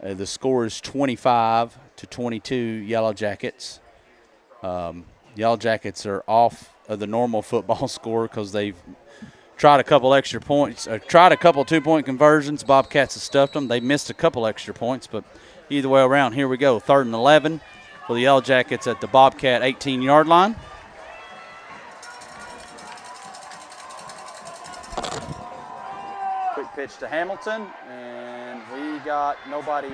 The score is 25-22 Yellow Jackets. Yellow Jackets are off of the normal football score because they've tried a couple extra points, tried a couple two-point conversions. Bobcats have stuffed them. They missed a couple extra points, but either way around, here we go. 3rd and 11 for the Yellow Jackets at the Bobcat 18-yard line. Quick pitch to Hamilton, and we got nobody.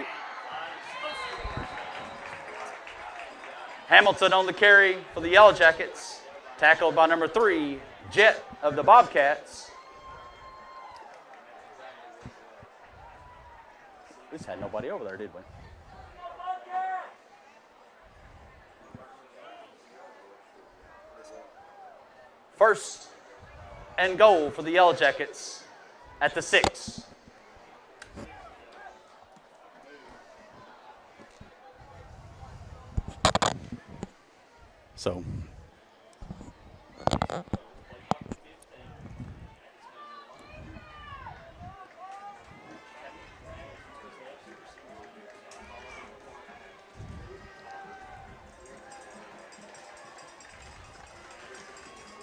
Hamilton on the carry for the Yellow Jackets, tackled by number 3, Jet of the Bobcats. We just had nobody over there, did we? First and goal for the Yellow Jackets at the 6. So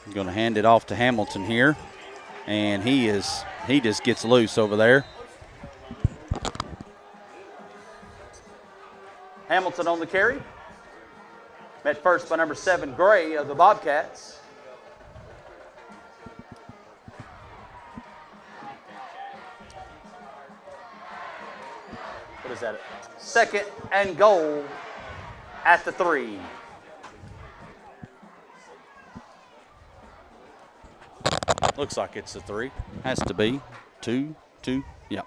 I'm going to hand it off to Hamilton here, and he just gets loose over there. Hamilton on the carry. Met first by number 7, Gray of the Bobcats. What is that? 2nd and goal at the 3. Looks like it's a 3. Has to be. 2, yep.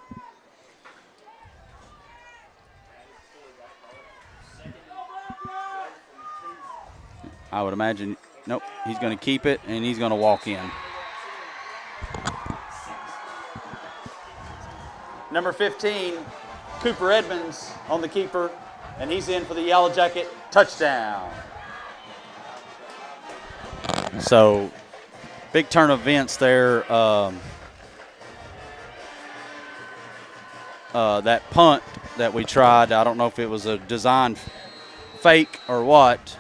I would imagine, nope, he's going to keep it, and he's going to walk in. Number 15, Cooper Edmonds on the keeper, and he's in for the Yellow Jacket touchdown. So, big turn of events there. That punt that we tried, I don't know if it was a design fake or what.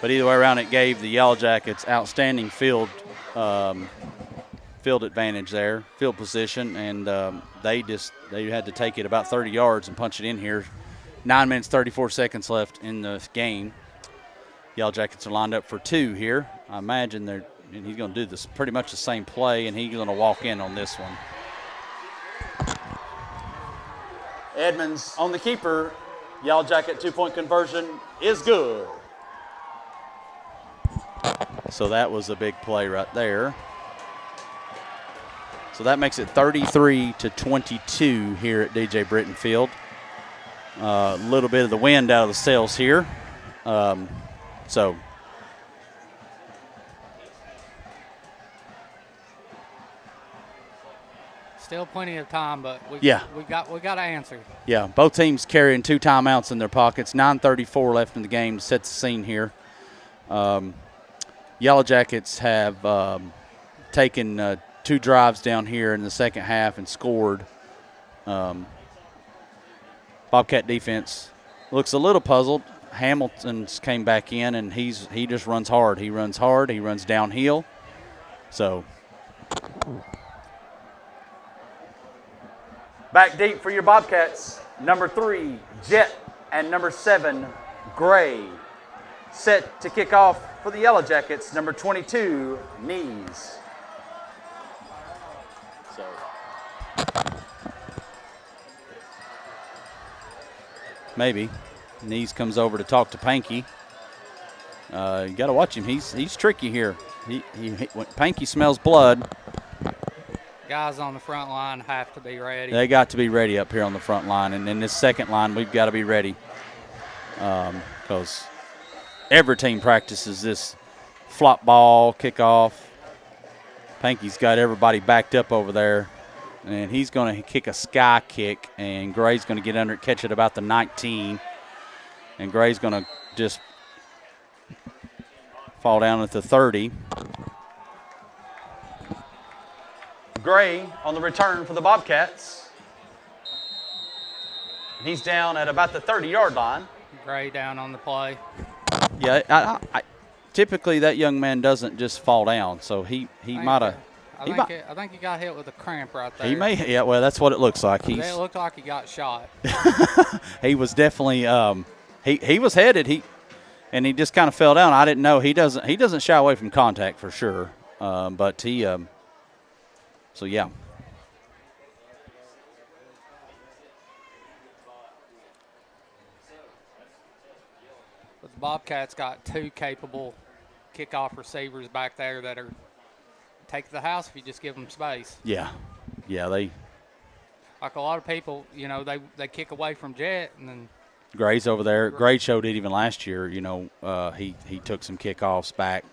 But either way around, it gave the Yellow Jackets outstanding field advantage there, field position, and they had to take it about 30 yards and punch it in here. 9 minutes, 34 seconds left in the game. Yellow Jackets are lined up for 2 here. I imagine he's going to do this pretty much the same play, and he's going to walk in on this one. Edmonds on the keeper. Yellow Jacket 2-point conversion is good. So that was a big play right there. So that makes it 33-22 here at DJ Brittian Field. A little bit of the wind out of the sails here. So Still plenty of time, but we got to answer. Yeah, both teams carrying 2 timeouts in their pockets. 9:34 left in the game to set the scene here. Yellow Jackets have taken 2 drives down here in the second half and scored. Bobcat defense looks a little puzzled. Hamilton's came back in, and he just runs hard. He runs hard. He runs downhill. So back deep for your Bobcats. Number 3, Jet, and number 7, Gray. Set to kick off for the Yellow Jackets, number 22, Knees. maybe. Knees comes over to talk to Panky. You got to watch him. He's tricky here. When Panky smells blood. Guys on the front line have to be ready. They got to be ready up here on the front line. And in this second line, we've got to be ready. Because every team practices this flop ball, kickoff. Panky's got everybody backed up over there. And he's going to kick a sky kick. And Gray's going to get under it, catch it about the 19. And Gray's going to just fall down at the 30. Gray on the return for the Bobcats. He's down at about the 30-yard line. Gray down on the play. Yeah, typically that young man doesn't just fall down, so he might have. I think he got hit with a cramp right there. He may, yeah. Well, that's what it looks like. It looked like he got shot. He was definitely. He was headed. And he just kind of fell down. I didn't know. He doesn't shy away from contact for sure. But he. So yeah. But the Bobcats got two capable kickoff receivers back there that are take the house if you just give them space. Yeah, they. Like a lot of people, they kick away from Jet and then. Gray's over there. Gray showed it even last year. He took some kickoffs back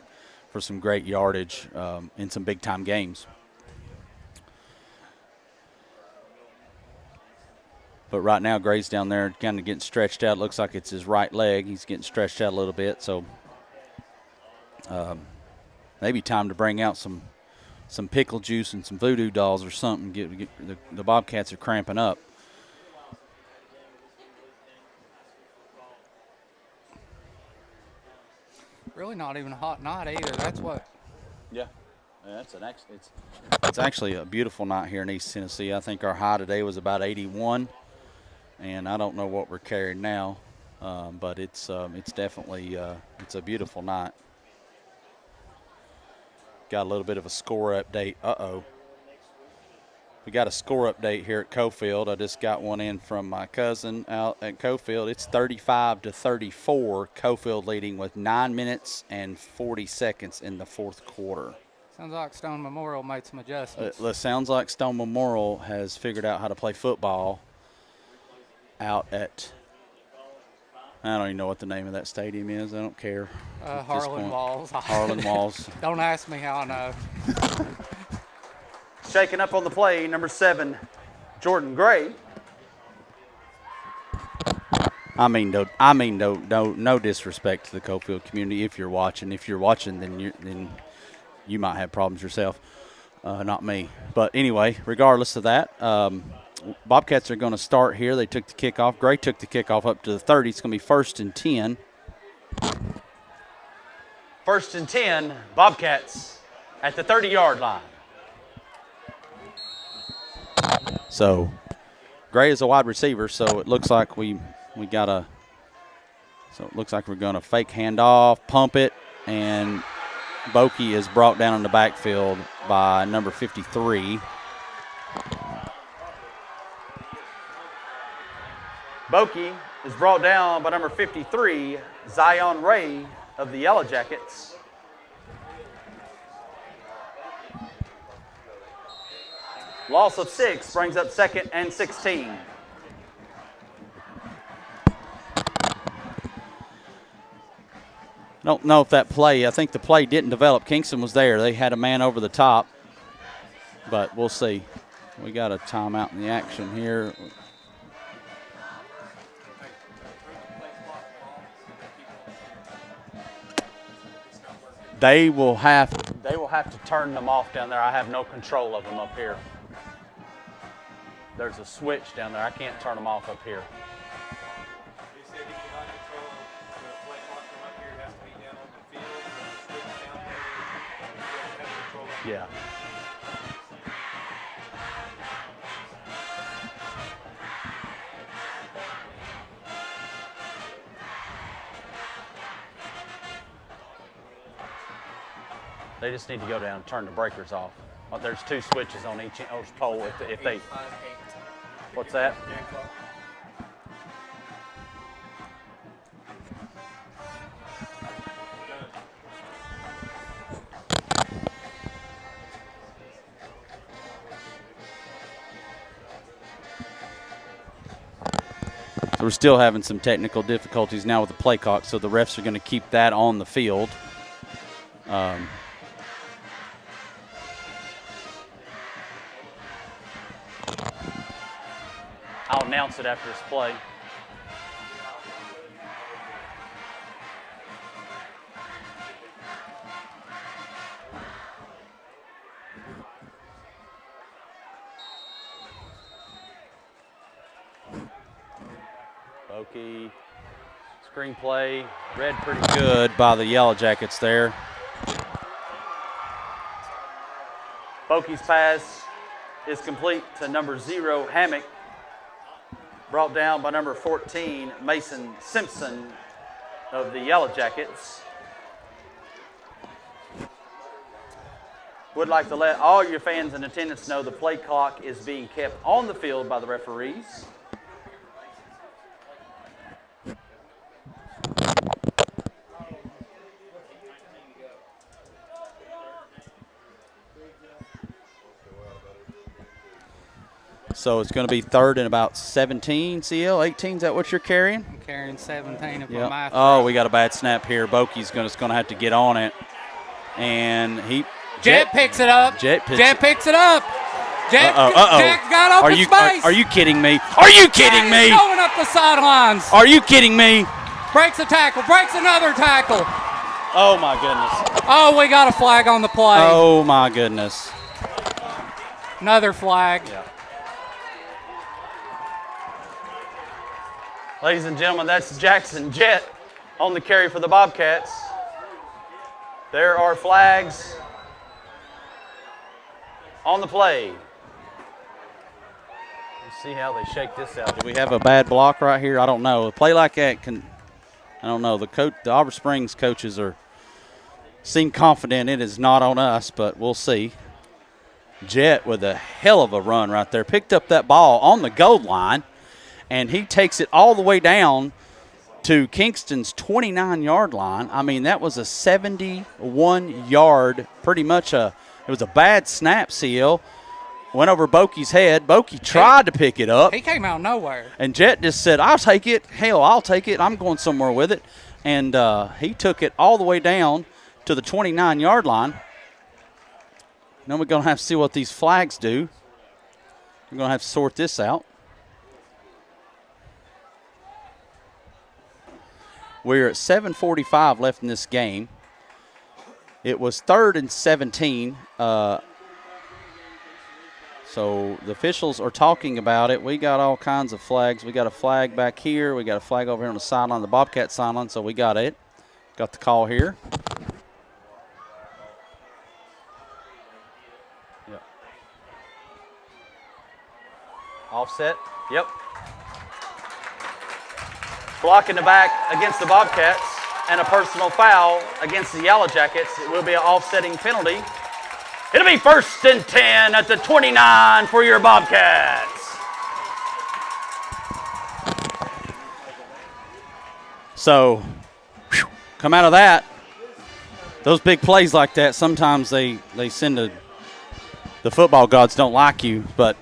for some great yardage in some big time games. But right now, Gray's down there kind of getting stretched out. Looks like it's his right leg. He's getting stretched out a little bit. So maybe time to bring out some pickle juice and some voodoo dolls or something. Get the Bobcats are cramping up. Really not even a hot night either. That's what. Yeah. It's actually a beautiful night here in East Tennessee. I think our high today was about 81. And I don't know what we're carrying now, but it's definitely it's a beautiful night. Got a little bit of a score update. We got a score update here at Cofield. I just got one in from my cousin out at Cofield. It's 35-34. Cofield leading with 9 minutes and 40 seconds in the fourth quarter. Sounds like Stone Memorial made some adjustments. It sounds like Stone Memorial has figured out how to play football out at, I don't even know what the name of that stadium is. I don't care. Harlan Walls. Harlan Walls. Don't ask me how I know. Shaking up on the play, number 7, Jordan Gray. I mean, no disrespect to the Cofield community. If you're watching, then you might have problems yourself, not me. But anyway, regardless of that, Bobcats are going to start here. They took the kickoff. Gray took the kickoff up to the 30. It's going to be 1st and 10. 1st and 10, Bobcats at the 30-yard line. So Gray is a wide receiver, so it looks like we got a. So it looks like we're going to fake handoff, pump it, and Bokey is brought down in the backfield by number 53. Bokey is brought down by number 53, Zion Ray of the Yellow Jackets. Loss of 6 brings up 2nd and 16. I don't know if that play, I think the play didn't develop. Kingston was there. They had a man over the top, but we'll see. We got a timeout in the action here. They will have to turn them off down there. I have no control of them up here. There's a switch down there. I can't turn them off up here. He said he cannot control the play clock from up here. It has to be down on the field. Switch down there. You have control of it. Yeah. They just need to go down and turn the breakers off. Well, there's 2 switches on each pole if they. What's that? We're still having some technical difficulties now with the play clock, so the refs are going to keep that on the field. I'll announce it after this play. Bokey, screenplay, read pretty good by the Yellow Jackets there. Bokey's pass is complete to number 0, Hammock, brought down by number 14, Mason Simpson of the Yellow Jackets. Would like to let all your fans in attendance know the play clock is being kept on the field by the referees. So it's going to be 3rd and about 17, CL, 18, is that what you're carrying? I'm carrying 17 if Yep. my math. Oh, we got a bad snap here. Bokey's just going to have to get on it. And Jet picks it up. Jet picks it up. Jet got open space. Are you kidding me? Are you kidding me? Going up the sidelines. Are you kidding me? Breaks a tackle. Breaks another tackle. Oh, my goodness. Oh, we got a flag on the play. Oh, my goodness. Another flag. Yeah. Ladies and gentlemen, that's Jackson Jet on the carry for the Bobcats. There are flags on the play. Let's see how they shake this out. Do we have a bad block right here? I don't know. A play like that I don't know. The Oliver Springs coaches seem confident it is not on us, but we'll see. Jet with a hell of a run right there. Picked up that ball on the goal line, and he takes it all the way down to Kingston's 29-yard line. I mean, that was a 71-yard, it was a bad snap, CL. Went over Bokey's head. Bokey tried to pick it up. He came out of nowhere. And Jet just said, I'll take it. Hell, I'll take it. I'm going somewhere with it. And he took it all the way down to the 29-yard line. Now we're going to have to see what these flags do. We're going to have to sort this out. We're at 7:45 left in this game. It was 3rd and 17. So the officials are talking about it. We got all kinds of flags. We got a flag back here. We got a flag over here on the sideline, the Bobcat sideline. So we got it. Got the call here. Yep. Offset. Yep. Block in the back against the Bobcats and a personal foul against the Yellow Jackets. It will be an offsetting penalty. It'll be 1st and 10 at the 29 for your Bobcats. So, come out of that. Those big plays like that, sometimes they send the football gods don't like you, but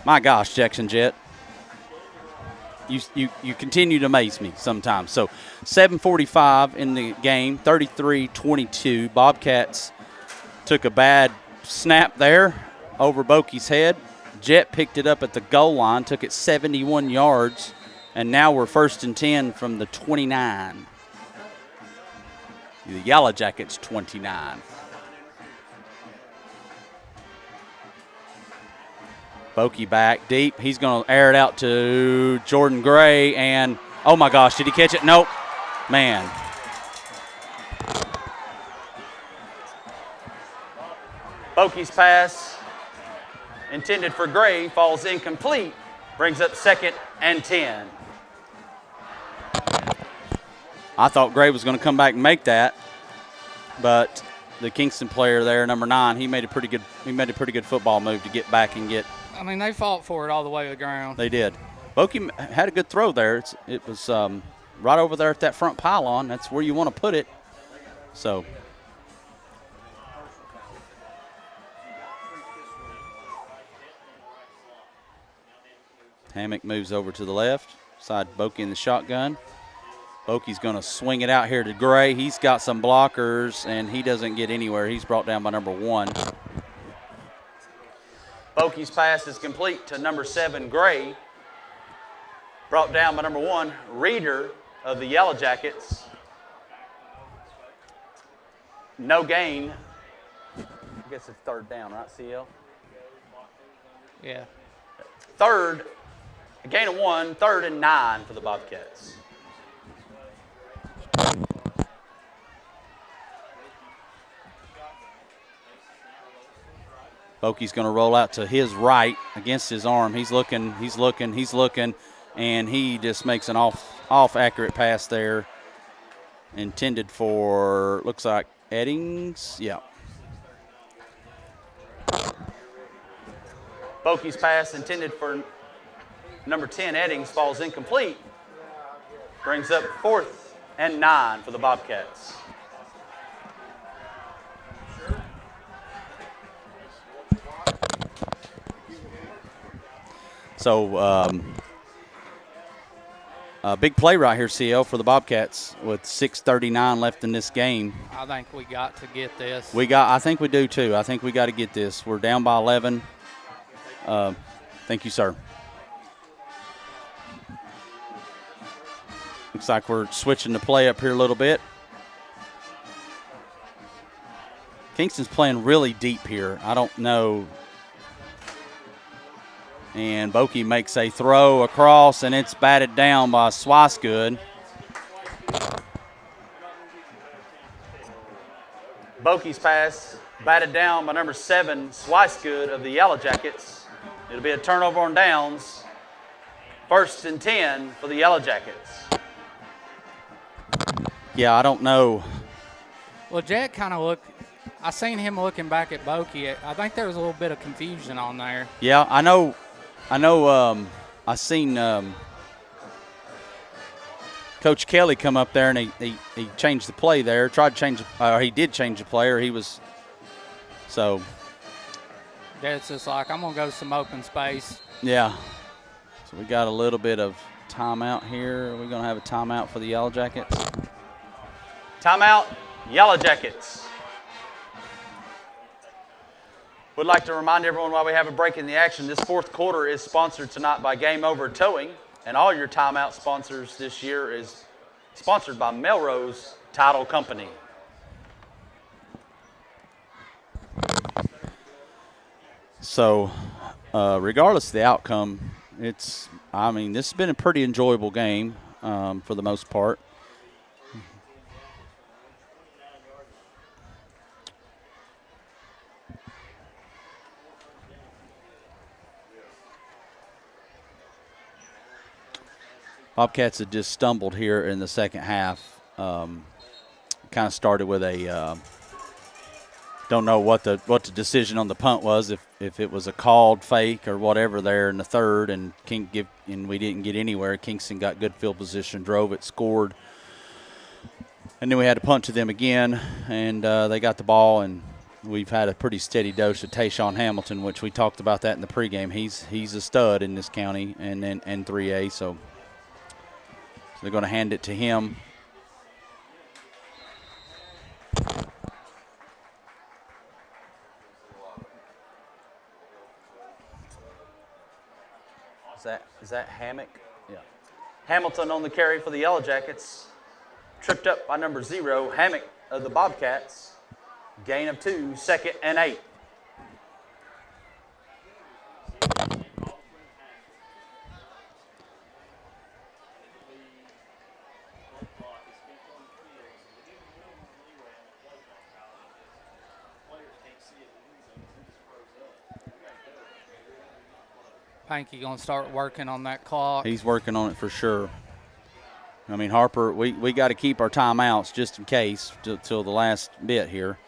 my gosh, Jackson Jet. You continue to amaze me sometimes. So 7:45 in the game, 33-22. Bobcats took a bad snap there over Bokey's head. Jet picked it up at the goal line, took it 71 yards, and now we're 1st and 10 from the 29. The Yellow Jackets 29. Bokey back deep. He's going to air it out to Jordan Gray, and oh my gosh, did he catch it? Nope. Man. Bokey's pass intended for Gray falls incomplete, brings up 2nd and 10. I thought Gray was going to come back and make that, but the Kingston player there, number 9, he made a pretty good football move to get back and get. I mean, they fought for it all the way to the ground. They did. Bokey had a good throw there. It was right over there at that front pylon. That's where you want to put it. So. Hammock moves over to the left. Side Bokey in the shotgun. Bokey's going to swing it out here to Gray. He's got some blockers, and he doesn't get anywhere. He's brought down by number 1. Bokey's pass is complete to number 7, Gray. Brought down by number 1, Reeder of the Yellow Jackets. No gain. I guess it's third down, right, CL? Yeah. Third, a gain of 1, 3rd and 9 for the Bobcats. Bokey's going to roll out to his right against his arm. He's looking, and he just makes an off accurate pass there. Intended for, looks like Eddings. Yeah. Bokey's pass intended for number 10, Eddings, falls incomplete. Brings up 4th and 9 for the Bobcats. So a big play right here, CL, for the Bobcats with 6:39 left in this game. I think we got to get this. I think we do too. I think we got to get this. We're down by 11. Thank you, sir. Looks like we're switching the play up here a little bit. Kingston's playing really deep here. I don't know. And Bokey makes a throw across, and it's batted down by Swicegood. Bokey's pass batted down by number 7, Swicegood of the Yellow Jackets. It'll be a turnover on downs. 1st and 10 for the Yellow Jackets. Yeah, I don't know. Well, Jack kind of looked. I seen him looking back at Bokey. I think there was a little bit of confusion on there. Yeah, I know. I seen Coach Kelly come up there, and he changed the play there. Tried to change, he did change the play, or he was. So. It's just like, I'm going to go to some open space. Yeah. So we got a little bit of timeout here. Are we going to have a timeout for the Yellow Jackets? Timeout, Yellow Jackets. Would like to remind everyone while we have a break in the action, this 4th quarter is sponsored tonight by Game Over Towing, and all your timeout sponsors this year is sponsored by Melrose Title Company. So, regardless of the outcome, this has been a pretty enjoyable game for the most part. Bobcats had just stumbled here in the second half. Kind of started with a don't know what the decision on the punt was, if it was a called fake or whatever there in the third, and we didn't get anywhere. Kingston got good field position, drove it, scored, and then we had to punt to them again, and they got the ball, and we've had a pretty steady dose of Tayshawn Hamilton, which we talked about that in the pregame. He's a stud in this county and 3A, so they're going to hand it to him. Is that Hammock? Yeah. Hamilton on the carry for the Yellow Jackets. Tripped up by number 0, Hammock of the Bobcats. Gain of 2, 2nd and 8. Pankey going to start working on that clock. He's working on it for sure. I mean, Harper, we got to keep our timeouts just in case till the last bit here.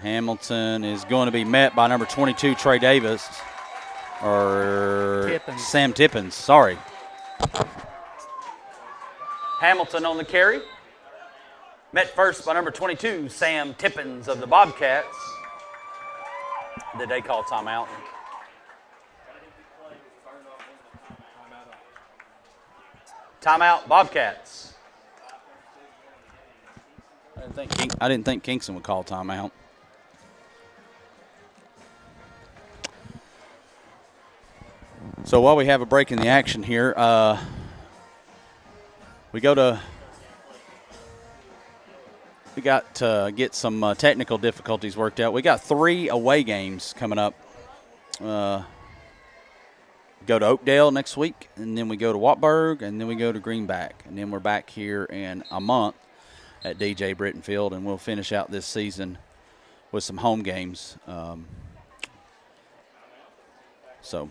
Hamilton is going to be met by number 22, Trey Davis. Or Tippins. Sam Tippins, sorry. Hamilton on the carry. Met first by number 22, Sam Tippins of the Bobcats. Did they call timeout? Timeout, Bobcats. I didn't think Kingston would call timeout. So while we have a break in the action here, we got to get some technical difficulties worked out. We got 3 away games coming up. Go to Oakdale next week, and then we go to Wartburg, and then we go to Greenback, and then we're back here in a month at DJ Brittian Field, and we'll finish out this season with some home games. So.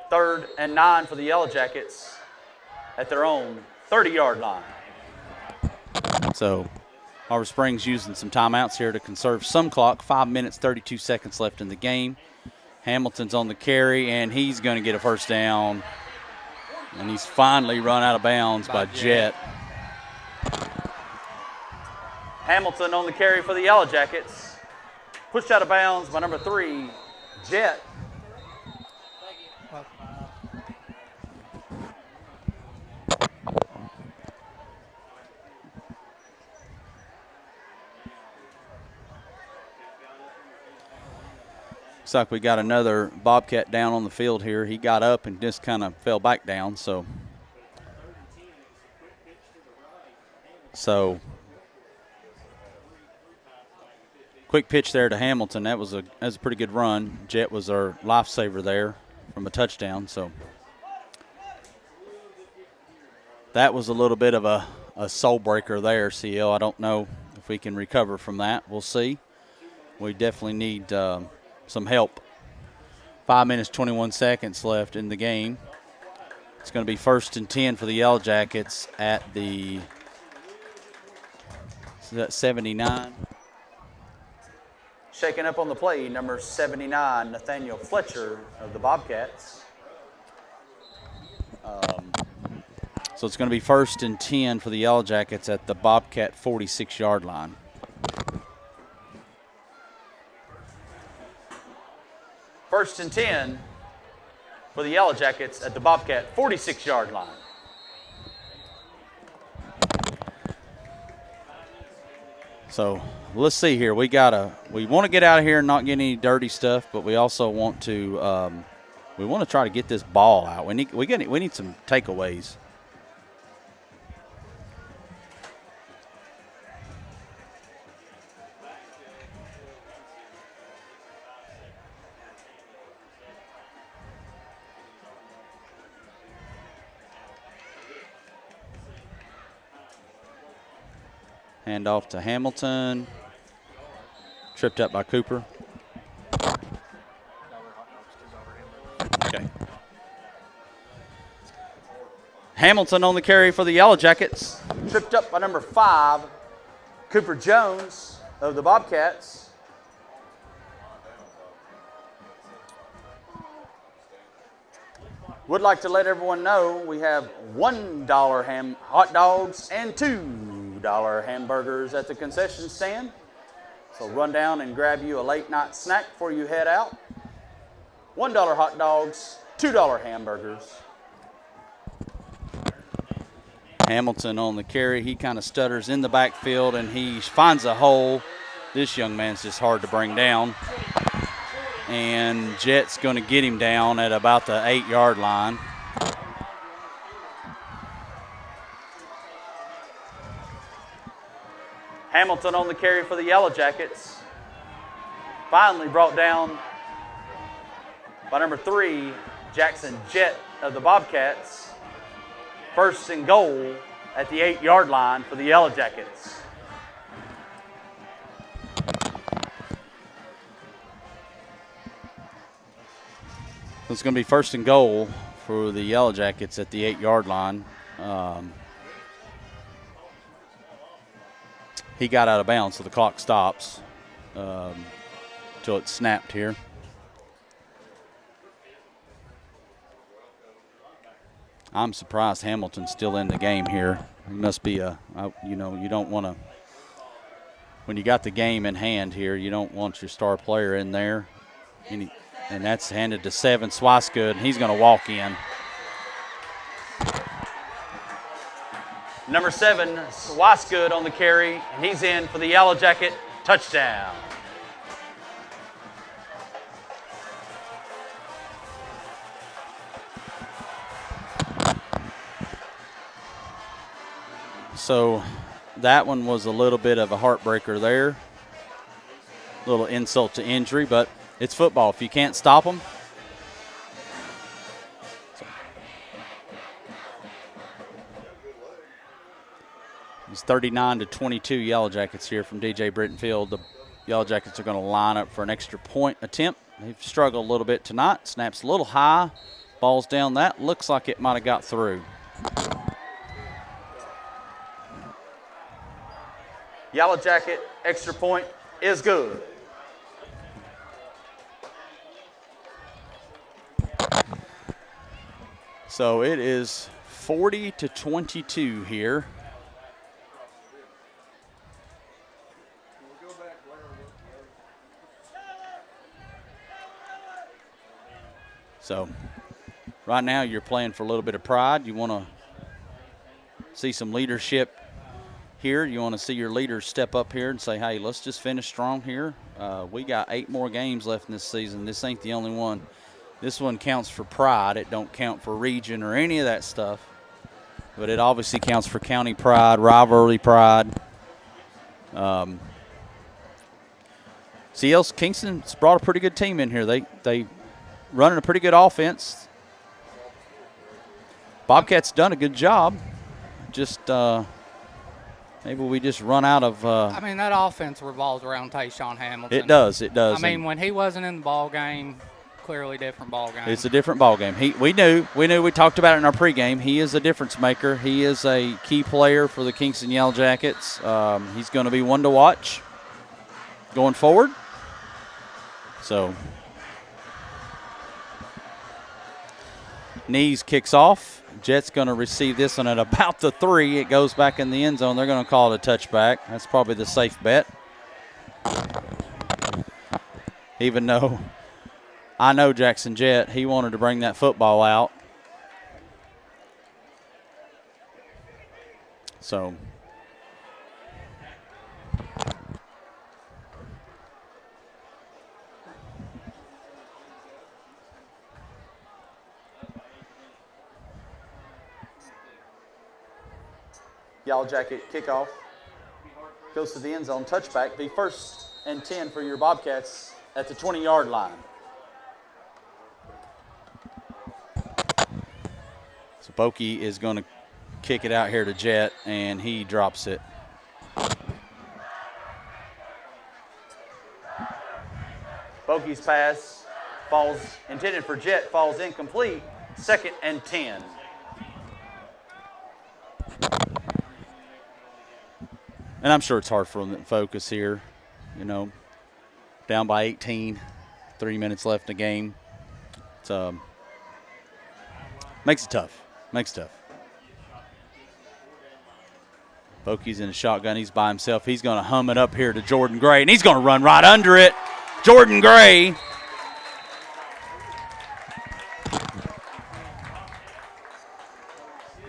Third and 9 for the Yellow Jackets at their own 30-yard line. So Oliver Springs using some timeouts here to conserve some clock. 5 minutes, 32 seconds left in the game. Hamilton's on the carry, and he's going to get a first down. And he's finally run out of bounds by Jet. Hamilton on the carry for the Yellow Jackets. Pushed out of bounds by number 3, Jet. Looks like we got another Bobcat down on the field here. He got up and just kind of fell back down. So quick pitch there to Hamilton. That was a pretty good run. Jet was our lifesaver there from a touchdown. So that was a little bit of a soul breaker there, CL. I don't know if we can recover from that. We'll see. We definitely need some help. 5 minutes, 21 seconds left in the game. It's going to be 1st and 10 for the Yellow Jackets at the 79. Shaking up on the play, number 79, Nathaniel Fletcher of the Bobcats. So it's going to be 1st and 10 for the Yellow Jackets at the Bobcat 46-yard line. First and 10 for the Yellow Jackets at the Bobcat 46-yard line. So let's see here. We want to get out of here and not get any dirty stuff, but we also want to try to get this ball out. We need some takeaways. Hand off to Hamilton. Tripped up by Cooper. Okay. Hamilton on the carry for the Yellow Jackets. Tripped up by number 5, Cooper Jones of the Bobcats. Would like to let everyone know we have $1 hot dogs and $2 hamburgers at the concession stand. So run down and grab you a late night snack before you head out. $1 hot dogs, $2 hamburgers. Hamilton on the carry. He kind of stutters in the backfield and he finds a hole. This young man's just hard to bring down. And Jet's going to get him down at about the 8-yard line. Hamilton on the carry for the Yellow Jackets. Finally brought down by number 3, Jackson Jet of the Bobcats. 1st and goal at the 8-yard line for the Yellow Jackets. It's going to be 1st and goal for the Yellow Jackets at the 8-yard line. He got out of bounds, so the clock stops until it's snapped here. I'm surprised Hamilton's still in the game here. It must be you don't want to when you got the game in hand here, you don't want your star player in there. And that's handed to 7, Swicegood, and he's going to walk in. Number 7, Swicegood on the carry, and he's in for the Yellow Jacket touchdown. So that one was a little bit of a heartbreaker there. A little insult to injury, but it's football. If you can't stop them. It's 39-22 Yellow Jackets here from DJ Brittian Field. The Yellow Jackets are going to line up for an extra point attempt. They've struggled a little bit tonight. Snaps a little high. Ball's down. That looks like it might have got through. Yellow Jacket extra point is good. So it is 40-22 here. So right now you're playing for a little bit of pride. You want to see some leadership here. You want to see your leaders step up here and say, hey, let's just finish strong here. We got 8 more games left in this season. This ain't the only one. This one counts for pride. It don't count for region or any of that stuff. But it obviously counts for county pride, rivalry pride. CL's Kingston's brought a pretty good team in here. They running a pretty good offense. Bobcats done a good job. Just maybe we just run out of. I mean, that offense revolves around Tayshawn Hamilton. It does. It does. I mean, when he wasn't in the ball game, clearly different ball game. It's a different ball game. We knew. We talked about it in our pregame. He is a difference maker. He is a key player for the Kingston Yellow Jackets. He's going to be one to watch going forward. So. Knees kicks off. Jet's going to receive this one at about the 3. It goes back in the end zone. They're going to call it a touchback. That's probably the safe bet. Even though I know Jackson Jet, he wanted to bring that football out. So Yellow Jacket kickoff goes to the end zone. Touchback. Be 1st and 10 for your Bobcats at the 20-yard line. So Bokey is going to kick it out here to Jet, and he drops it. Bokey's pass falls, intended for Jet, falls incomplete. 2nd and 10. And I'm sure it's hard for them to focus here, you know, down by 18, 3 minutes left in the game. It's, makes it tough. Bokey's in a shotgun. He's by himself. He's going to hum it up here to Jordan Gray, and he's going to run right under it. Jordan Gray.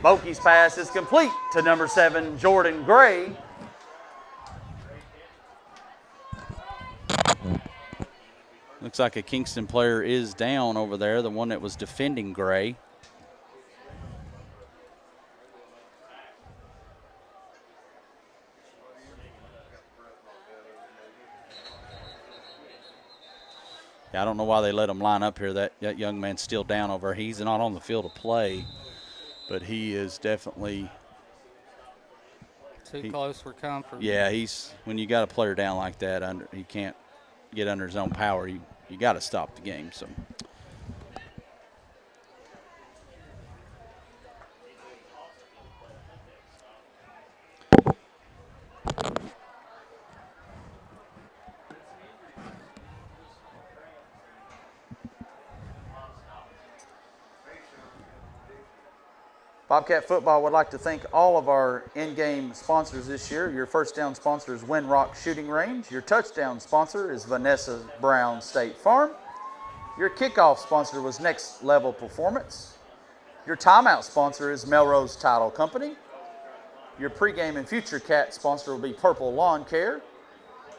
Bokey's pass is complete to number 7, Jordan Gray. Looks like a Kingston player is down over there, the one that was defending Gray. Yeah, I don't know why they let him line up here. That young man's still down over. He's not on the field to play, but he is definitely too close for comfort. Yeah, when you got a player down like that, he can't get under his own power. You got to stop the game. So. Bobcat football would like to thank all of our in-game sponsors this year. Your first down sponsor is Windrock Shooting Range. Your touchdown sponsor is Vanessa Brown State Farm. Your kickoff sponsor was Next Level Performance. Your timeout sponsor is Melrose Title Company. Your pregame and future cat sponsor will be Purple Lawn Care.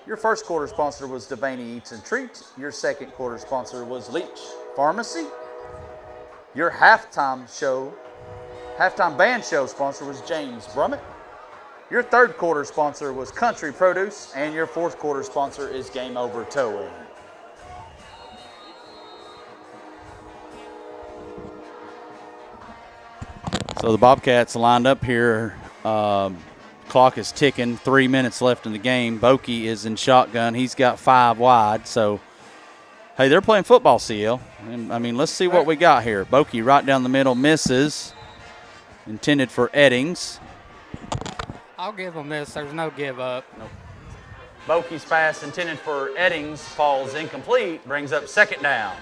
Your first quarter sponsor was Devaney Eats and Treats. Your second quarter sponsor was Leach Pharmacy. Your halftime band show sponsor was James Brummett. Your third quarter sponsor was Country Produce, and your fourth quarter sponsor is Game Over Towing. So the Bobcats lined up here. Clock is ticking. 3 minutes left in the game. Bokey is in shotgun. He's got 5 wide. So, hey, they're playing football, CL. And, I mean, let's see what we got here. Bokey right down the middle misses. Intended for Eddings. I'll give them this. There's no give up. Nope. Bokey's pass intended for Eddings falls incomplete, brings up second down.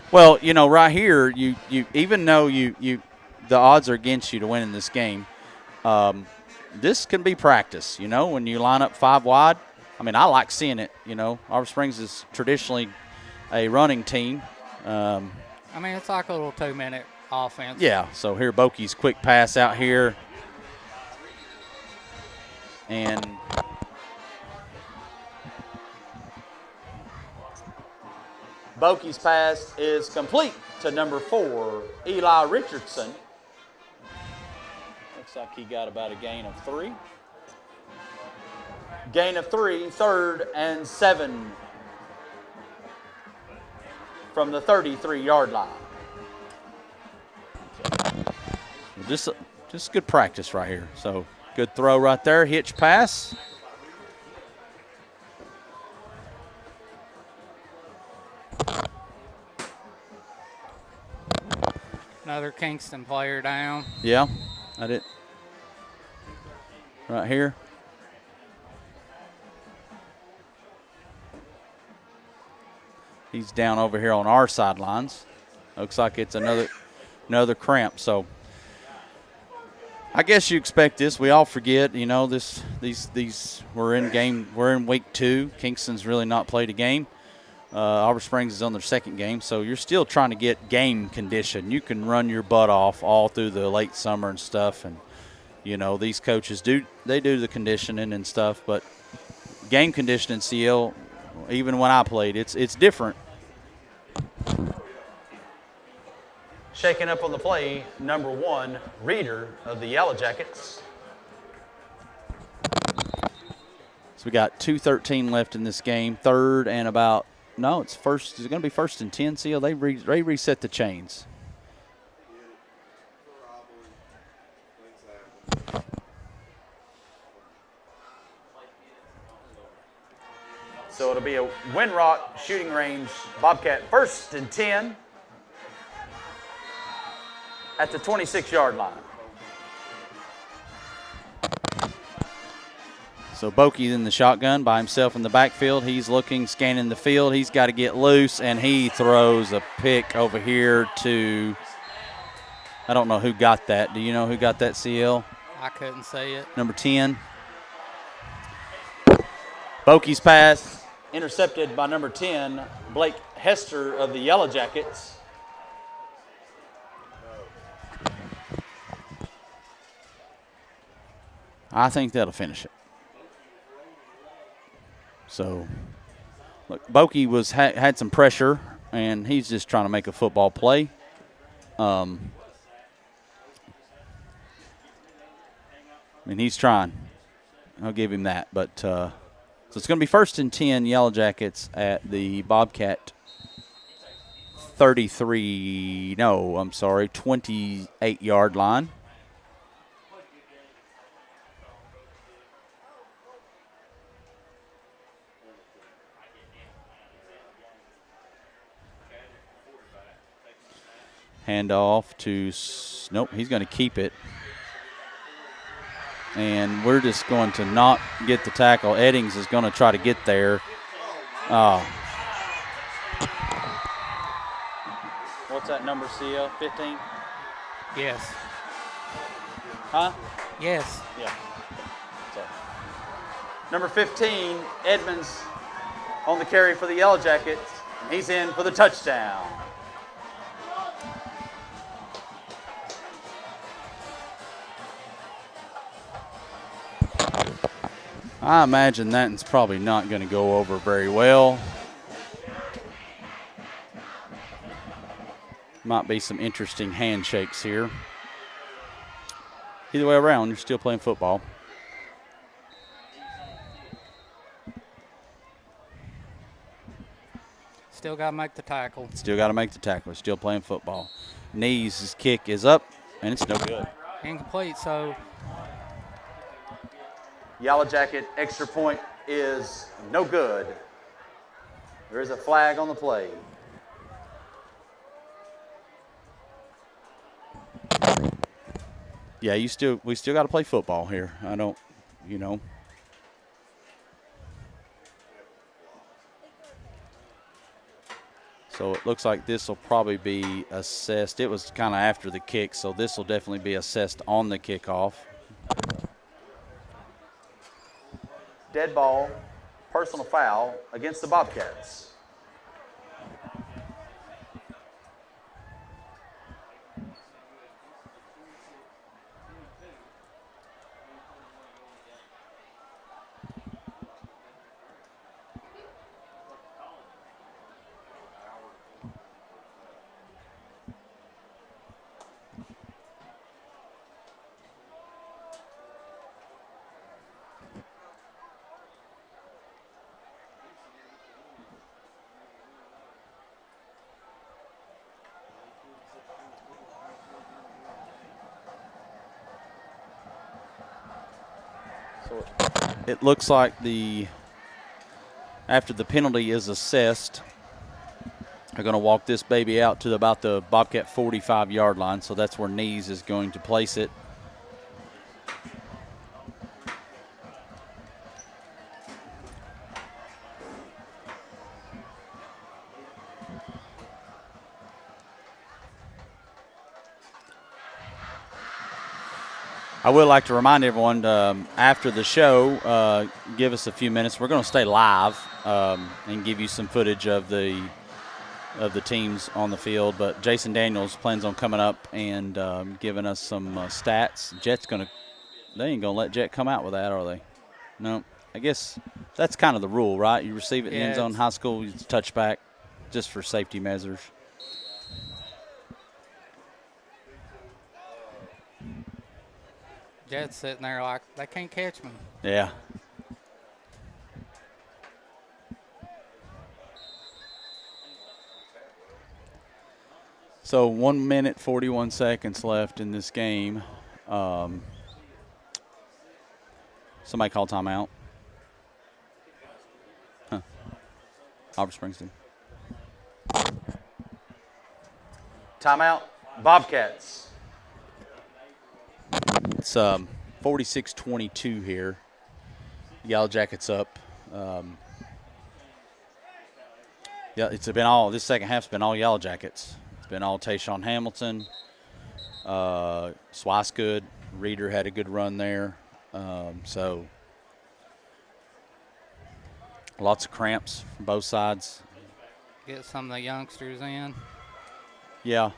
Well, you know, right here, you even though the odds are against you to win in this game, this can be practice. You know, when you line up 5 wide. I mean, I like seeing it. You know, Oliver Springs is traditionally a running team. I mean, it's like a little 2-minute offense. Yeah, so here Bokey's quick pass out here. And Bokey's pass is complete to number 4, Eli Richardson. looks like he got about a gain of 3. Gain of 3, 3rd and 7 from the 33-yard line. Just good practice right here. So good throw right there, hitch pass. Another Kingston player down. Yeah, I did. Right here. He's down over here on our sidelines. Looks like it's another cramp. So I guess you expect this. We all forget, you know, these we're in week 2. Kingston's really not played a game. Oliver Springs is on their second game, so you're still trying to get game condition. You can run your butt off all through the late summer and stuff, and you know these coaches do the conditioning and stuff, but game conditioning, CL, even when I played, it's different. Shaking up on the play, number 1, Reader of the Yellow Jackets. So we got 2:13 left in this game. Third and about. No, it's first. Is it going to be 1st and 10, CL? They reset the chains. So it'll be a Windrock Shooting Range Bobcat 1st and 10 at the 26-yard line. So Bokey in the shotgun by himself in the backfield. He's looking, scanning the field. He's got to get loose, and he throws a pick over here to – I don't know who got that. Do you know who got that, CL? I couldn't see it. Number 10. Bokey's pass intercepted by number 10, Blake Hester of the Yellow Jackets. I think that'll finish it. So, look, Bokey had some pressure, and he's just trying to make a football play. I mean, he's trying. I'll give him that. But so it's going to be 1st and 10 Yellow Jackets at the Bobcat 28-yard line. Handoff to, nope, he's going to keep it. And we're just going to not get the tackle. Eddings is going to try to get there. What's that number, CL? 15? Yes. Huh? Yes. Yeah. So. Number 15, Edmonds on the carry for the Yellow Jackets. He's in for the touchdown. I imagine that's probably not going to go over very well. Might be some interesting handshakes here. Either way around, you're still playing football. Still got to make the tackle. Still got to make the tackle. Still playing football. Knees' kick is up, and it's no good. Incomplete, so Yellow Jacket extra point is no good. There is a flag on the play. Yeah, we still got to play football here. I don't, you know. So it looks like this will probably be assessed. It was kind of after the kick, so this will definitely be assessed on the kickoff. Dead ball, personal foul against the Bobcats. So it looks like after the penalty is assessed, they're going to walk this baby out to about the Bobcat 45-yard line. So that's where Knees is going to place it. I would like to remind everyone after the show, give us a few minutes. We're going to stay live and give you some footage of the teams on the field. But Jason Daniels plans on coming up and giving us some stats. They ain't going to let Jet come out with that, are they? No. I guess that's kind of the rule, right? You receive it in the end zone, high school, you touch back just for safety measures. Jet's sitting there like, they can't catch me. Yeah. So 1 minute, 41 seconds left in this game. Somebody call timeout. Huh. Oliver Springs. Timeout, Bobcats. It's 46-22 here. Yellow Jackets up. Yeah, this second half's been all Yellow Jackets. It's been all Tayshawn Hamilton, Swicegood, Reeder had a good run there. So lots of cramps from both sides. Get some of the youngsters in. Yeah.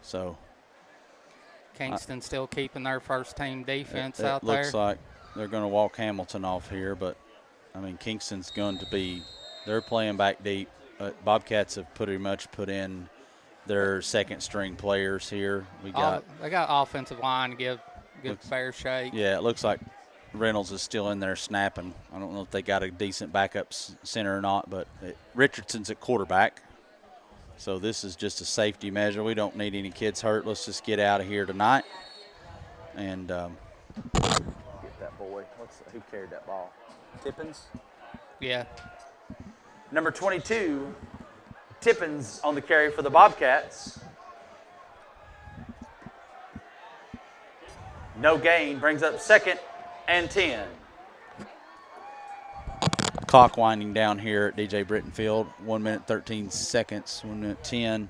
So Kingston still keeping their first team defense it out there. looks like they're going to walk Hamilton off here, but I mean Kingston's going to be. They're playing back deep. Bobcats have pretty much put in their second string players here. They got offensive line to give fair shake. Yeah, it looks like Reynolds is still in there snapping. I don't know if they got a decent backup center or not, but Richardson's at quarterback. So this is just a safety measure. We don't need any kids hurt. Let's just get out of here tonight. And Get that boy. Who carried that ball? Tippins? Yeah. Number 22, Tippins on the carry for the Bobcats. No gain, brings up 2nd and 10. Clock winding down here at DJ Brittian Field. 1 minute 13 seconds. 1 minute 10.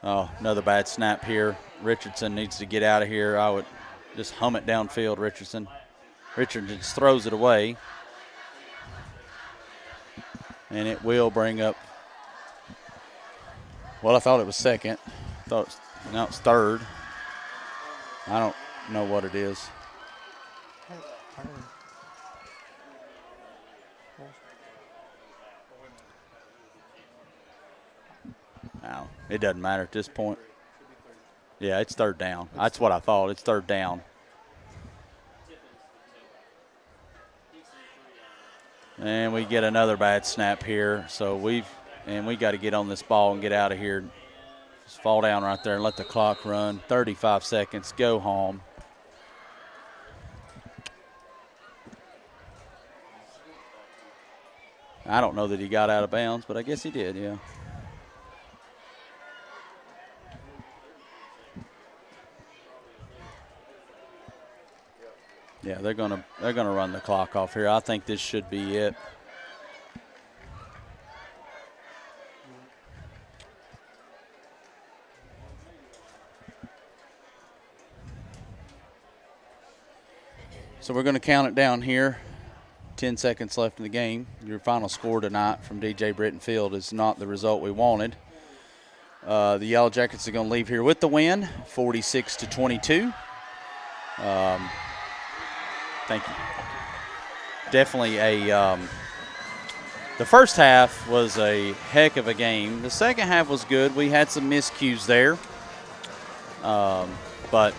Oh, another bad snap here. Richardson needs to get out of here. I would just hum it downfield, Richardson. Richardson just throws it away. And it will bring up, well, I thought it was second. Now it's third. I don't know what it is. No, it doesn't matter at this point. Yeah, it's third down. That's what I thought. It's third down. And we get another bad snap here. So we got to get on this ball and get out of here. Just fall down right there and let the clock run. 35 seconds. Go home. I don't know that he got out of bounds, but I guess he did, yeah. Yeah, they're gonna run the clock off here. I think this should be it. So we're going to count it down here. 10 seconds left in the game. Your final score tonight from DJ Brittian Field is not the result we wanted. The Yellow Jackets are going to leave here with the win, 46-22. Thank you. Definitely the first half was a heck of a game. The second half was good. We had some miscues there. But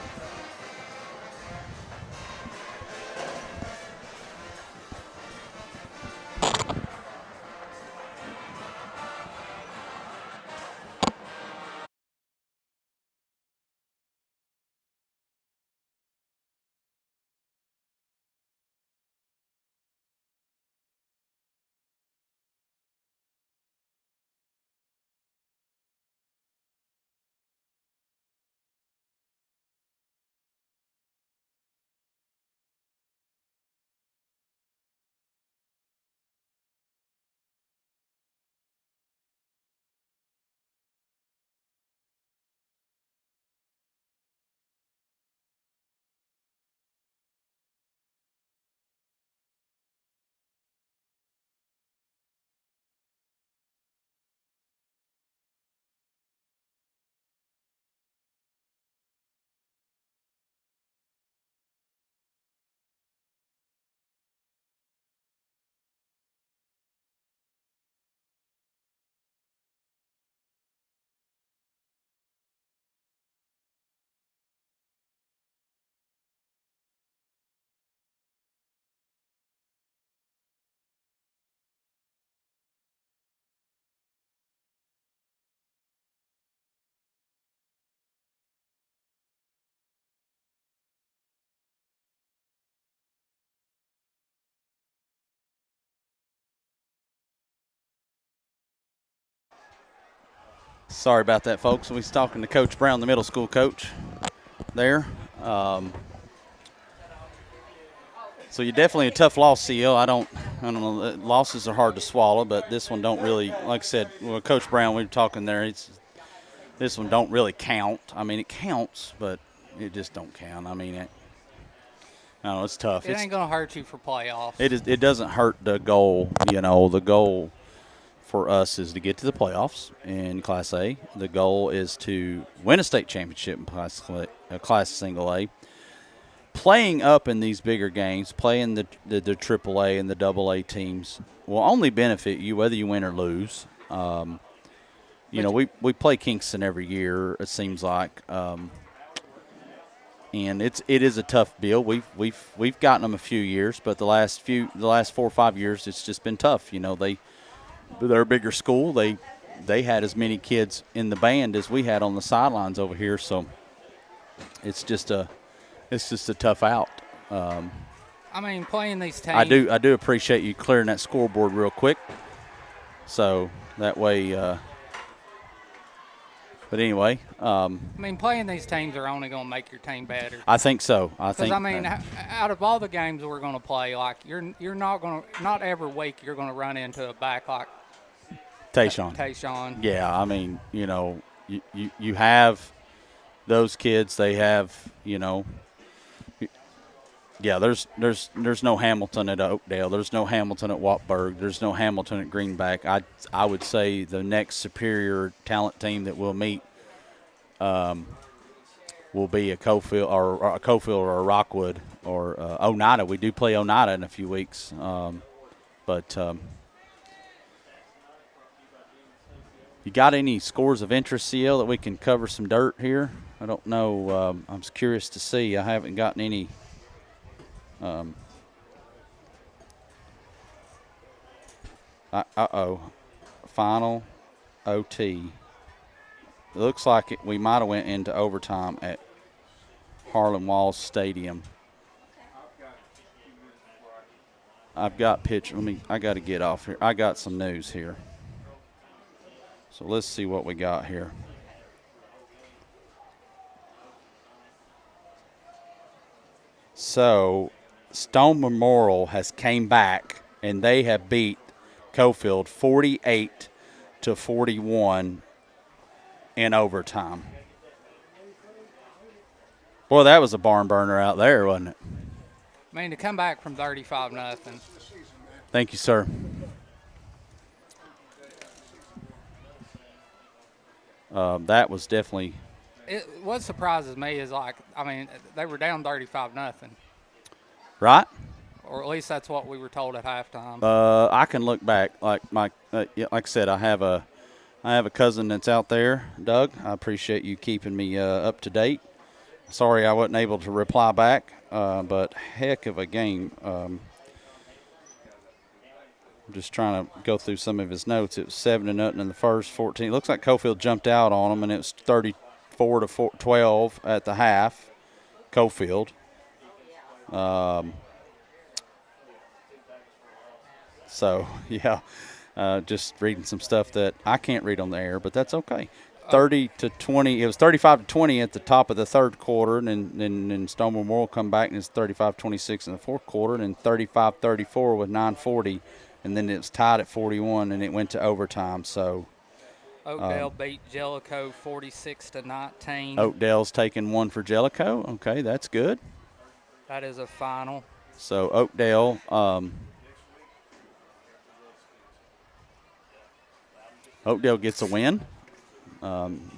sorry about that, folks. We was talking to Coach Brown, the middle school coach there. So you're definitely a tough loss, CL. I don't know. Losses are hard to swallow, but this one don't really, like I said, well, Coach Brown, we were talking there, this one don't really count. I mean, it counts, but it just don't count. I mean, I don't know, it's tough. It ain't going to hurt you for playoffs. It doesn't hurt the goal. You know, the goal for us is to get to the playoffs in Class A. The goal is to win a state championship in Class Single A. Playing up in these bigger games, playing the AAA and the AA teams will only benefit you whether you win or lose. You know, we play Kingston every year, it seems like, and it is a tough deal. We've gotten them a few years, but the last 4 or 5 years, it's just been tough. You know, they're a bigger school. They had as many kids in the band as we had on the sidelines over here, so it's just a tough out. I mean, playing these teams. I do appreciate you clearing that scoreboard real quick. So that way, but anyway. I mean, playing these teams are only going to make your team better. I think so. Because, I mean, out of all the games we're going to play, like, you're not going to, not every week you're going to run into a back like Tayshawn. Yeah, I mean, you know, you have those kids. They have, you know, yeah. There's no Hamilton at Oakdale. There's no Hamilton at Watburg. There's no Hamilton at Greenback. I would say the next superior talent team that we'll meet will be a Cofield or a Rockwood or Oneida. We do play Oneida in a few weeks, but. You got any scores of interest, CL, that we can cover some dirt here? I don't know. I'm just curious to see. I haven't gotten any. Final OT. It looks like we might have went into overtime at Harlan Walls Stadium. I've got picture. I got to get off here. I got some news here. So let's see what we got here. So Stone Memorial has came back, and they have beat Cofield 48-41 in overtime. Boy, that was a barn burner out there, wasn't it? I mean, to come back from 35-0. Thank you, sir. That was definitely. What surprises me is, like, I mean, they were down 35-0. Right? Or at least that's what we were told at halftime. I can look back. Like like I said, I have a cousin that's out there, Doug. I appreciate you keeping me up to date. Sorry I wasn't able to reply back, but heck of a game. I'm just trying to go through some of his notes. It was 7-0 in the first, 14. It looks like Cofield jumped out on them, and it was 34-12 at the half. Cofield. So, yeah, just reading some stuff that I can't read on the air, but that's okay. 30-20. It was 35-20 at the top of the third quarter, and then Stone Memorial come back, and it's 35-26 in the fourth quarter, and then 35-34 with 9:40, and then it's tied at 41, and it went to overtime. So Oakdale beat Jellicoe 46-19. Oakdale's taking one for Jellicoe. Okay, that's good. That is a final. So Oakdale. Oakdale gets a win.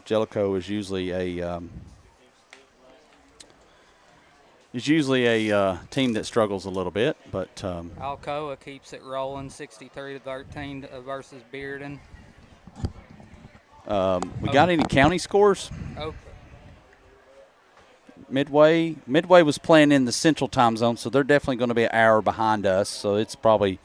Jellicoe is usually a team that struggles a little bit, but Alcoa keeps it rolling 63-13 versus Bearden. We got any county scores? Oh. Midway was playing in the Central Time Zone, so they're definitely going to be an hour behind us. So it's probably.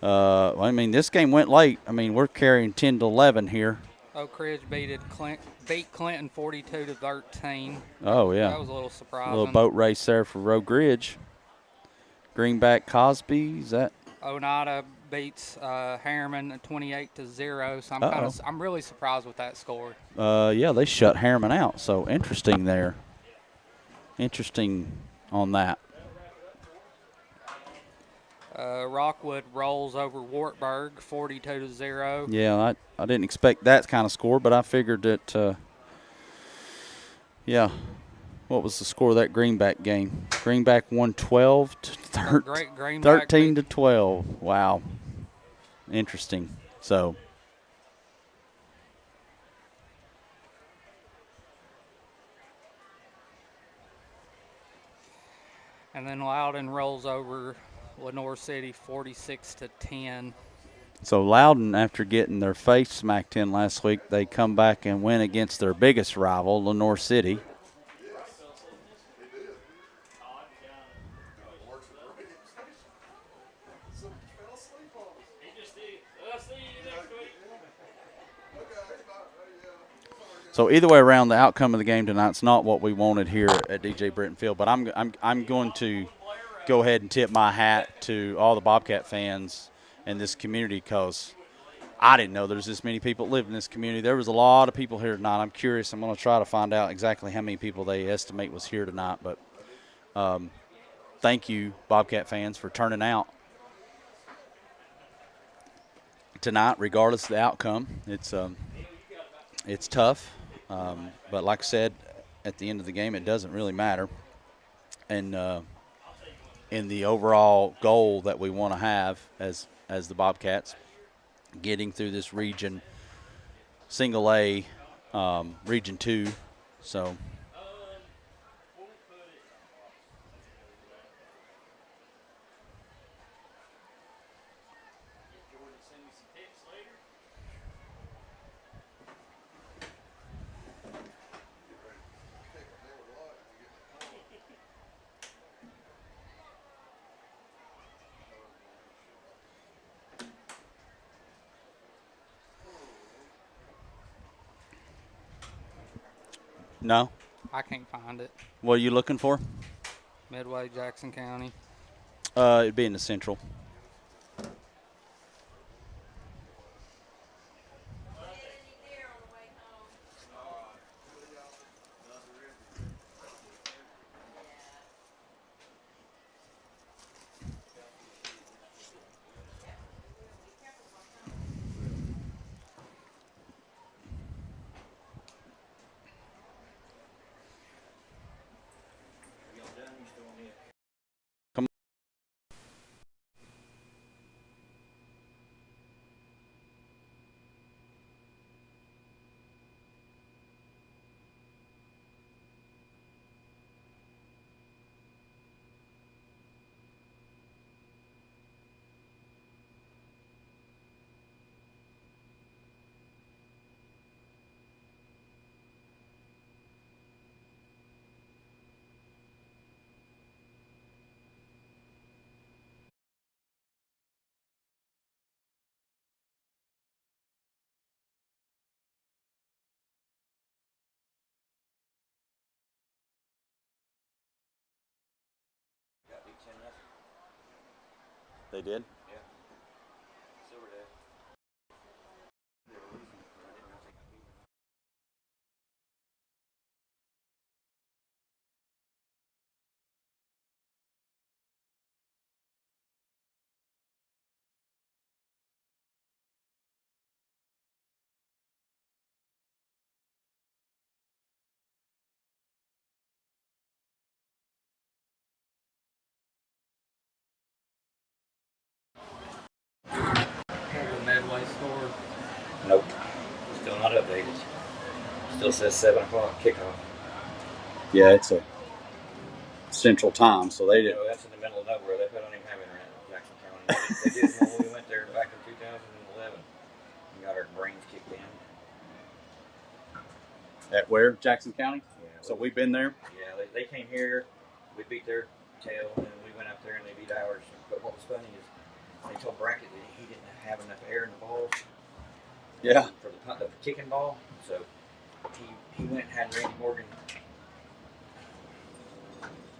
I mean, this game went late. I mean, we're carrying 10-11 here. Oak Ridge beat Clinton 42-13. Oh, yeah. That was a little surprising. A little boat race there for Oak Ridge. Greenback Cosby, is that? Oneida beats Harriman 28-0. So I'm really surprised with that score. Yeah, they shut Harriman out. So interesting there. Interesting on that. Rockwood rolls over Wartburg 42-0. Yeah, I didn't expect that kind of score, but I figured that. Yeah, what was the score of that Greenback game? Greenback won 13-12. Wow, interesting. So. And then Loudon rolls over Lenore City 46-10. So Loudon, after getting their face smacked in last week, they come back and win against their biggest rival, Lenore City. So either way around, the outcome of the game tonight's not what we wanted here at DJ Brittian Field. But I'm going to go ahead and tip my hat to all the Bobcat fans in this community, because I didn't know there's this many people that live in this community. There was a lot of people here tonight. I'm curious. I'm going to try to find out exactly how many people they estimate was here tonight. But thank you, Bobcat fans, for turning out tonight, regardless of the outcome. It's tough, but like I said, at the end of the game, it doesn't really matter. And in the overall goal that we want to have as the Bobcats, getting through this region, single A, region 2. So no. I can't find it. What are you looking for? Midway, Jackson County. It'd be in the central. They did? Yeah. Silver Day. The Midway score. Nope. Still not updated. Still says 7 o'clock kickoff. Yeah, it's a central time, so they You did. know, that's in the middle of nowhere. They don't even have internet in Jackson County. They did when we went there back in 2011. We got our brains kicked in. At where? Jackson County? Yeah, So we've been there? Yeah, they came here. We beat their tail, and we went out there and they beat ours. But what was funny is they told Brackett that he didn't have enough air in the balls. Yeah. For the kicking ball. So he went and had Randy Morgan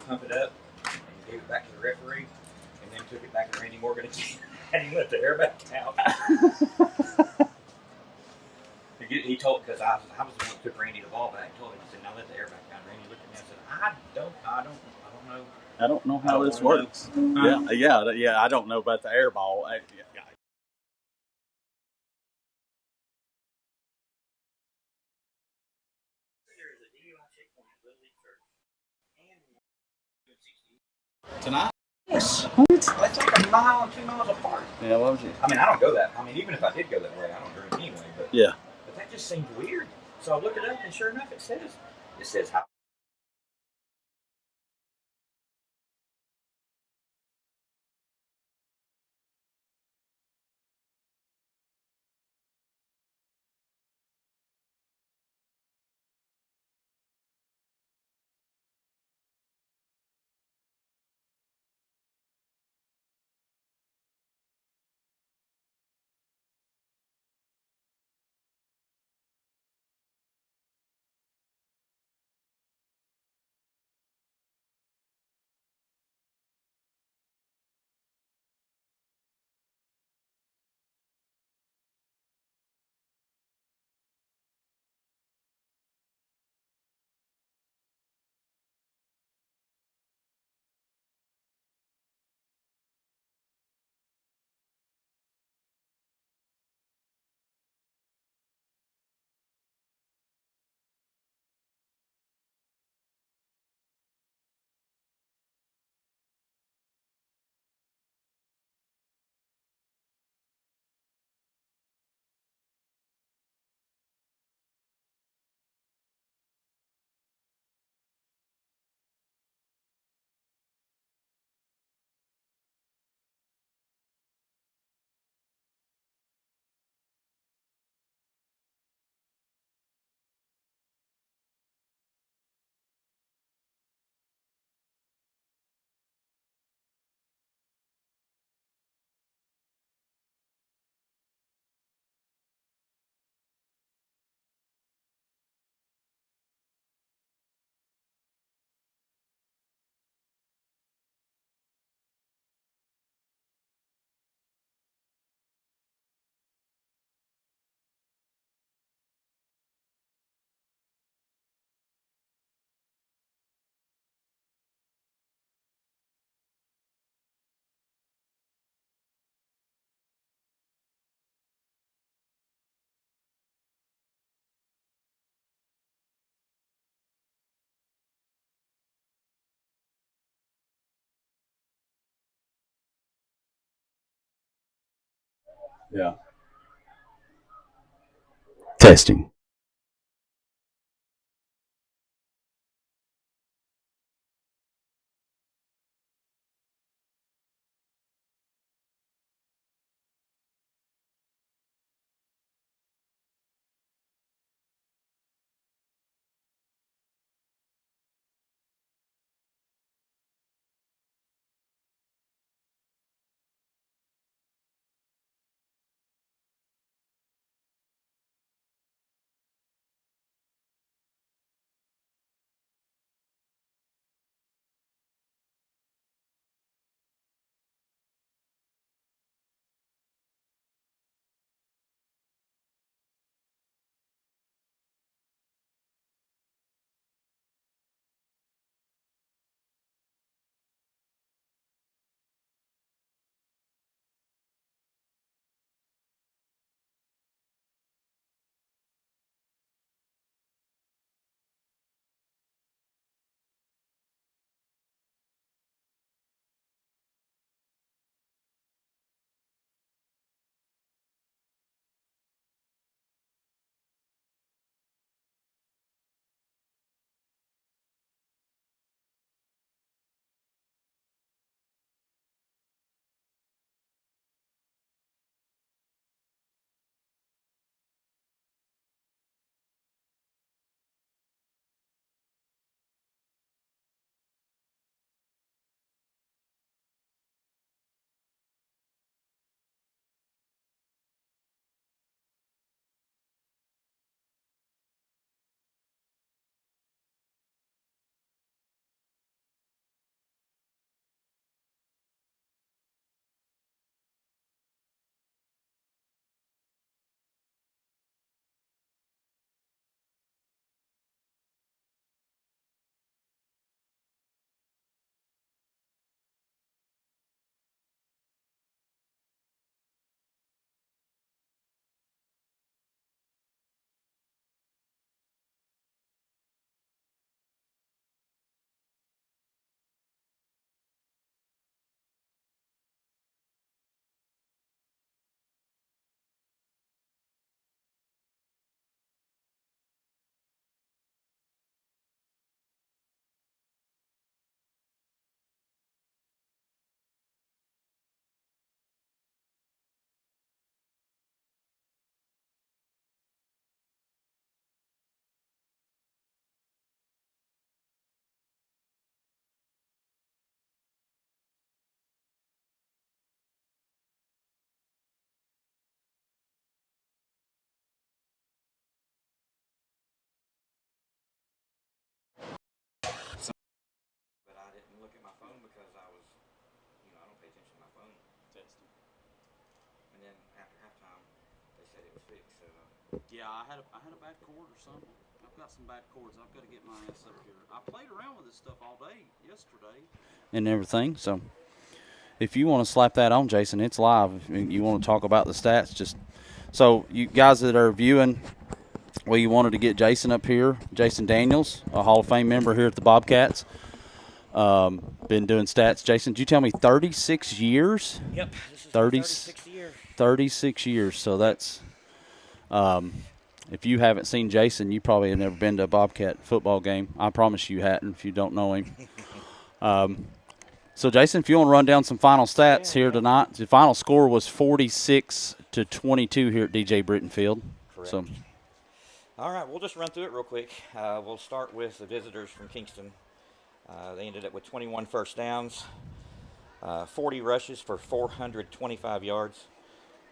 pump it up and gave it back to the referee, and then took it back to Randy Morgan again, and he let the air back out. He told, because I was the one who took Randy the ball back. Told him, he said, "Now let the air back out." Randy looked at me and said, "I don't know." I don't know how this works. Yeah. I don't know about the air ball. Tonight? Yes. That's like a mile, 2 miles apart. Yeah, what was you? I mean, I don't go that. I mean, even if I did go that way, I don't drink anyway. But Yeah. But that just seemed weird. So I looked it up, and sure enough, it says how. Yeah. Testing. But I didn't look at my phone because I was, I don't pay attention to my phone. And then after halftime, they said it was fixed. So Yeah, I had a bad cord or something. I've got some bad cords. I've got to get my ass up here. I played around with this stuff all day yesterday and everything. So if you want to slap that on, Jason, it's live. If you want to talk about the stats, just so you guys that are viewing, we wanted to get Jason up here. Jason Daniels, a Hall of Fame member here at the Bobcats. Been doing stats. Jason, did you tell me 36 years? yep, this is 30, 36th year. 36 years. So that's if you haven't seen Jason, you probably have never been to a Bobcat football game. I promise you hadn't if you don't know him. So, Jason, if you want to run down some final stats here tonight, the final score was 46-22 here at DJ Brittian Field. Correct. So, All right, we'll just run through it real quick. We'll start with the visitors from Kingston. They ended up with 21 first downs, 40 rushes for 425 yards.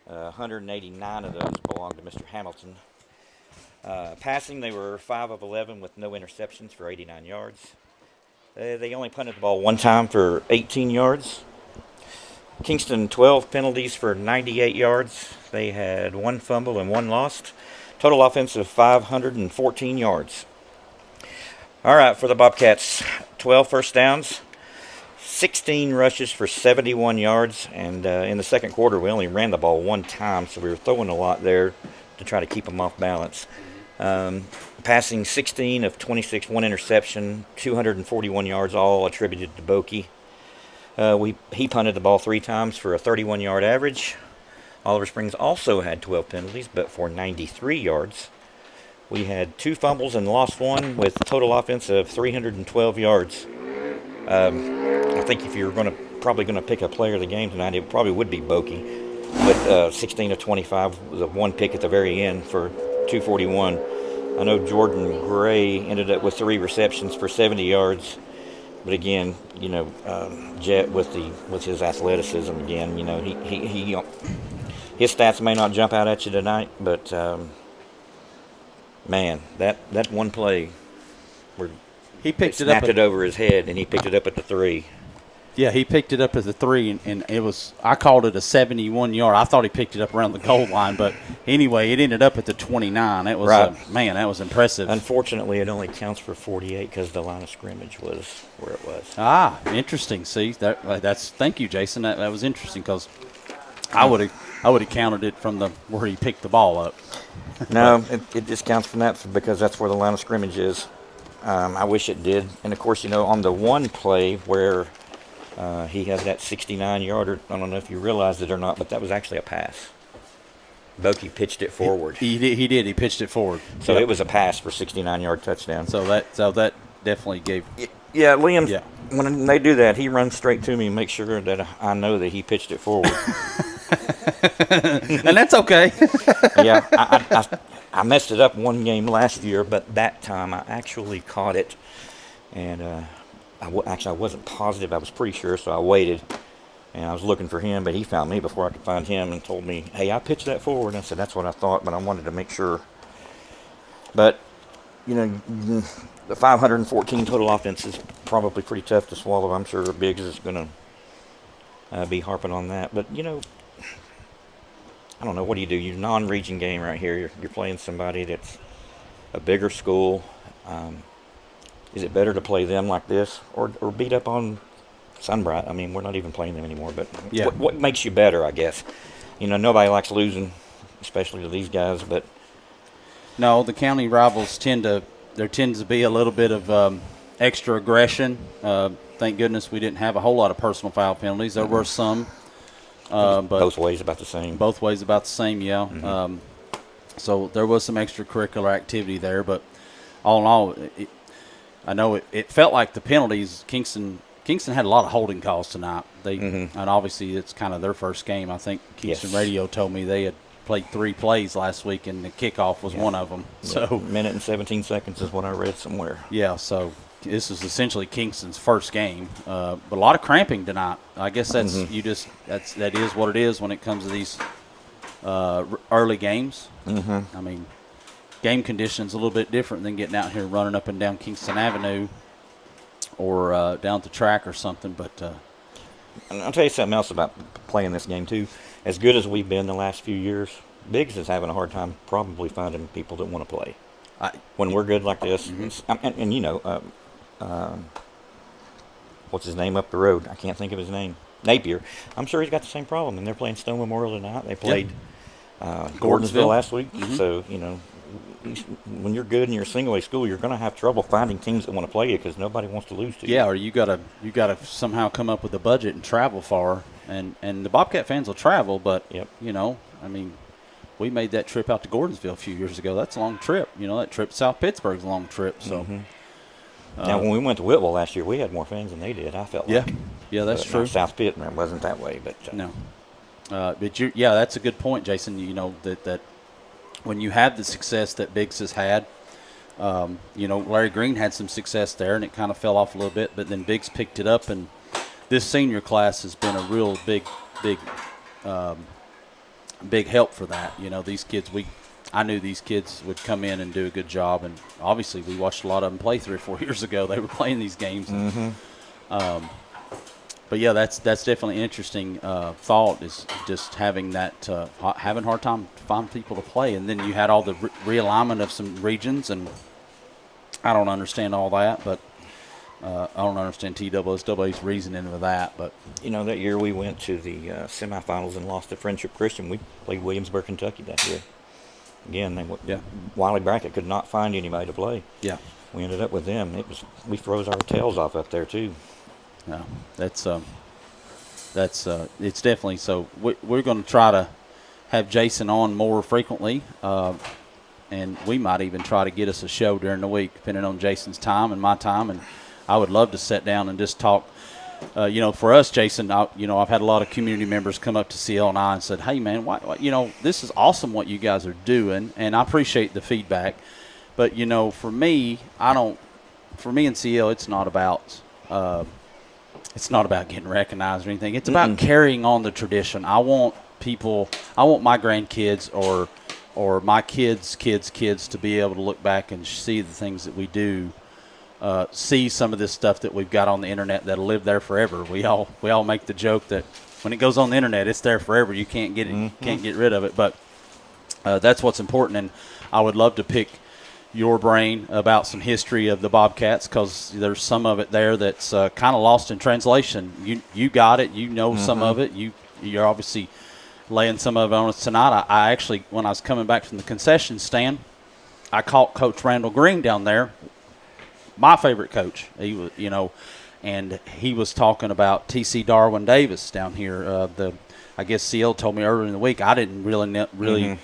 189 of those belonged to Mr. Hamilton. Passing, they were 5 of 11 with no interceptions for 89 yards. They only punted the ball one time for 18 yards. Kingston, 12 penalties for 98 yards. They had 1 fumble and 1 lost. Total offense of 514 yards. All right, for the Bobcats, 12 first downs, 16 rushes for 71 yards, and in the second quarter, we only ran the ball one time, so we were throwing a lot there to try to keep them off balance. Passing 16 of 26, 1 interception, 241 yards, all attributed to Bokey. He punted the ball 3 times for a 31-yard average. Oliver Springs also had 12 penalties, but for 93 yards. We had 2 fumbles and lost 1 with total offense of 312 yards. I think if you're probably going to pick a player of the game tonight, it probably would be Bokey, with 16 of 25 with a 1 pick at the very end for 241. I know Jordan Gray ended up with 3 receptions for 70 yards, but again, Jet with his athleticism again, he his stats may not jump out at you tonight, but man, that one play where He picked it up. Snapped it over his head, and he picked it up at the 3. Yeah, he picked it up at the 3, and it was. I called it a 71-yard. I thought he picked it up around the goal line, but anyway, it ended up at the 29. It was Right. Man, that was impressive. Unfortunately, it only counts for 48 because the line of scrimmage was where it was. Ah, interesting. See, that's. Thank you, Jason. That was interesting because I would have counted it from where he picked the ball up. No, it just counts from that because that's where the line of scrimmage is. I wish it did. And, of course, on the one play where he had that 69-yarder, I don't know if you realized it or not, but that was actually a pass. Bokey pitched it forward. He did. He pitched it forward. So Yep. it was a pass for 69-yard touchdown. So that definitely gave. Yeah, Liam, Yeah. when they do that, he runs straight to me and makes sure that I know that he pitched it forward. And that's okay. Yeah, I messed it up one game last year, but that time I actually caught it. And I wasn't positive. I was pretty sure, so I waited. And I was looking for him, but he found me before I could find him and told me, hey, I pitched that forward. And I said, that's what I thought, but I wanted to make sure. But, the 514 total offense is probably pretty tough to swallow. I'm sure Biggs is going to be harping on that. But, I don't know. What do you do? You're non-region game right here. You're playing somebody that's a bigger school. Is it better to play them like this or beat up on Sunbright? I mean, we're not even playing them anymore. But Yeah. what makes you better, I guess? Nobody likes losing, especially to these guys. But No, the county rivals there tends to be a little bit of extra aggression. Thank goodness we didn't have a whole lot of personal foul penalties. There were some. But both ways about the same. Both ways about the same, yeah. Mm-hmm. So there was some extracurricular activity there, but all in all, I know it felt like the penalties. Kingston had a lot of holding calls tonight. And obviously it's kind of their first game. I think Kingston Yes. Radio told me they had played 3 plays last week, and the kickoff was one of them. So minute and 17 seconds is what I read somewhere. yeah, so this is essentially Kingston's first game, but a lot of cramping tonight. I guess that is what it is when it comes to these early games. I mean, game conditions a little bit different than getting out here running up and down Kingston Avenue or down the track or something. But And I'll tell you something else about playing this game too. As good as we've been the last few years, Biggs is having a hard time probably finding people that want to play. When we're good like this, what's his name up the road? I can't think of his name. Napier. I'm sure he's got the same problem, and they're playing Stone Memorial tonight. They played Gordonsville last week. So, when you're good and you're a single A school, you're going to have trouble finding teams that want to play you because nobody wants to lose to you. yeah, or you gotta somehow come up with a budget and travel far, and the Bobcat fans will travel, but I mean, we made that trip out to Gordonsville a few years ago. That's a long trip. That trip to South Pittsburgh's a long trip. So Now, when we went to Whitwell last year, we had more fans than they did, I felt like. Yeah, that's But true. South Pitt wasn't that way. But No. But that's a good point, Jason. That when you have the success that Biggs has had, Larry Green had some success there, and it kind of fell off a little bit. But then Biggs picked it up, and this senior class has been a real big help for that. These kids, I knew these kids would come in and do a good job, and obviously we watched a lot of them play 3 or 4 years ago. They were playing these games. But yeah, that's definitely an interesting thought, is just having that having a hard time to find people to play, and then you had all the realignment of some regions, and I don't understand all that, but I don't understand TSSA's reasoning for that. But that year we went to the semifinals and lost to Friendship Christian. We played Williamsburg, Kentucky that year. Again, Wiley Brackett could not find anybody to play. Yeah, we ended up with them. We froze our tails off up there too. No, it's definitely so. We're going to try to have Jason on more frequently, and we might even try to get us a show during the week, depending on Jason's time and my time. And I would love to sit down and just talk. For us, Jason, I've had a lot of community members come up to CL and I and said, "Hey, man, why, this is awesome what you guys are doing," and I appreciate the feedback. But for me and CL, it's not about getting recognized or anything. It's about carrying on the tradition. I want my grandkids or my kids' to be able to look back and see the things that we do. See some of this stuff that we've got on the internet that'll live there forever. We all make the joke that when it goes on the internet, it's there forever. You can't get it, can't get rid of it. But that's what's important. And I would love to pick your brain about some history of the Bobcats, because there's some of it there that's kind of lost in translation. You got it. Some of it. You're obviously laying some of it on us tonight. I actually, when I was coming back from the concession stand, I caught Coach Randall Green down there. My favorite coach, he was, and he was talking about T.C. Darwin Davis down here. I guess CL told me earlier in the week. I didn't really.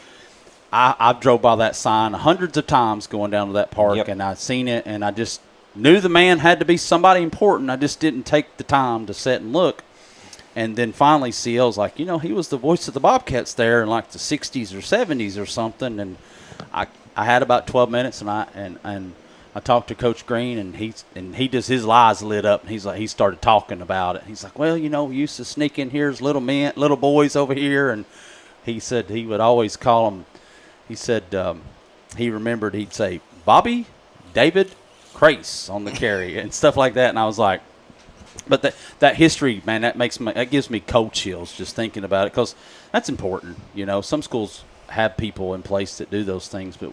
I drove by that sign hundreds of times going down to that park, and I seen it, and I just knew the man had to be somebody important. I just didn't take the time to sit and look. And then finally, CL's like, he was the voice of the Bobcats there in like the 60s or 70s or something. And I had about 12 minutes, and I talked to Coach Green, and his eyes lit up, and he started talking about it. He's like, well, we used to sneak in here as little boys over here, and he said he would always call them. He said he remembered he'd say Bobby, David, Crace on the carry and stuff like that, and I was like, but that history, man, that gives me cold chills just thinking about it, because that's important. Some schools have people in place that do those things, but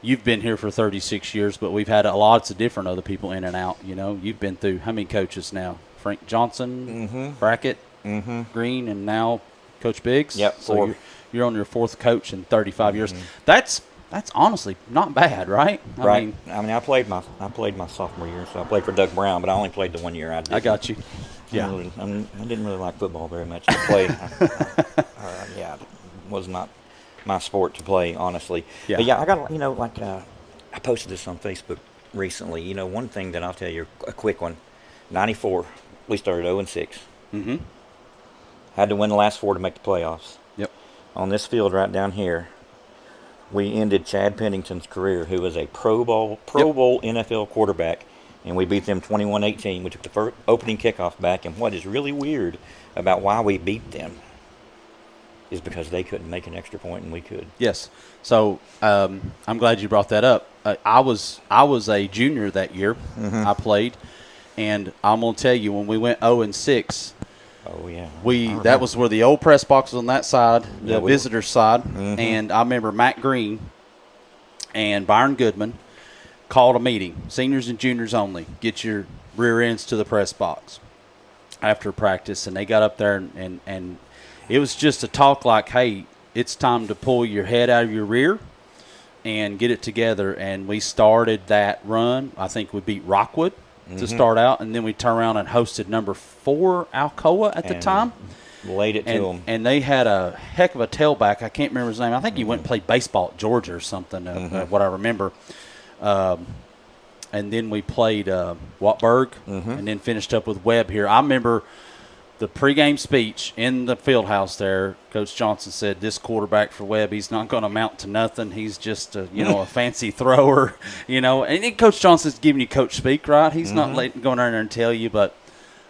you've been here for 36 years, but we've had lots of different other people in and out. You've been through how many coaches now? Frank Johnson, Brackett, Green, and now Coach Biggs. Yep. So you're on your fourth coach in 35 years. That's honestly not bad, right? I mean, I played my sophomore year, so I played for Doug Brown, but I only played the 1 year. I got you. Yeah. I didn't really like football very much to play. It was not my sport to play, honestly. Yeah. But I got, I posted this on Facebook recently. One thing that I'll tell you, a quick one. 94, we started 0-6. Mm-hmm. Had to win the last 4 to make the playoffs. Yep. On this field right down here, we ended Chad Pennington's career, who was a Pro Bowl NFL quarterback, and we beat them 21-18. We took the first opening kickoff back, and what is really weird about why we beat them is because they couldn't make an extra point and we could. Yes. So I'm glad you brought that up. I was a junior that year. I played, and I'm gonna tell you, when we went 0-6. Oh yeah. That was where the old press box was on that side, the visitor side, and I remember Matt Green and Byron Goodman called a meeting, seniors and juniors only. Get your rear ends to the press box after practice, and they got up there and it was just a talk like, hey, it's time to pull your head out of your rear and get it together. And we started that run. I think we beat Rockwood to start out, and then we turned around and hosted number 4 Alcoa at the time. Laid it to them. And they had a heck of a tailback. I can't remember his name. I think he went and played baseball at Georgia or something, what I remember. And then we played Watburg and then finished up with Webb here. I remember the pregame speech in the field house there. Coach Johnson said, this quarterback for Webb, he's not going to amount to nothing. He's just a fancy thrower, and then Coach Johnson's giving you coach speak, right? He's not going in there and tell you, but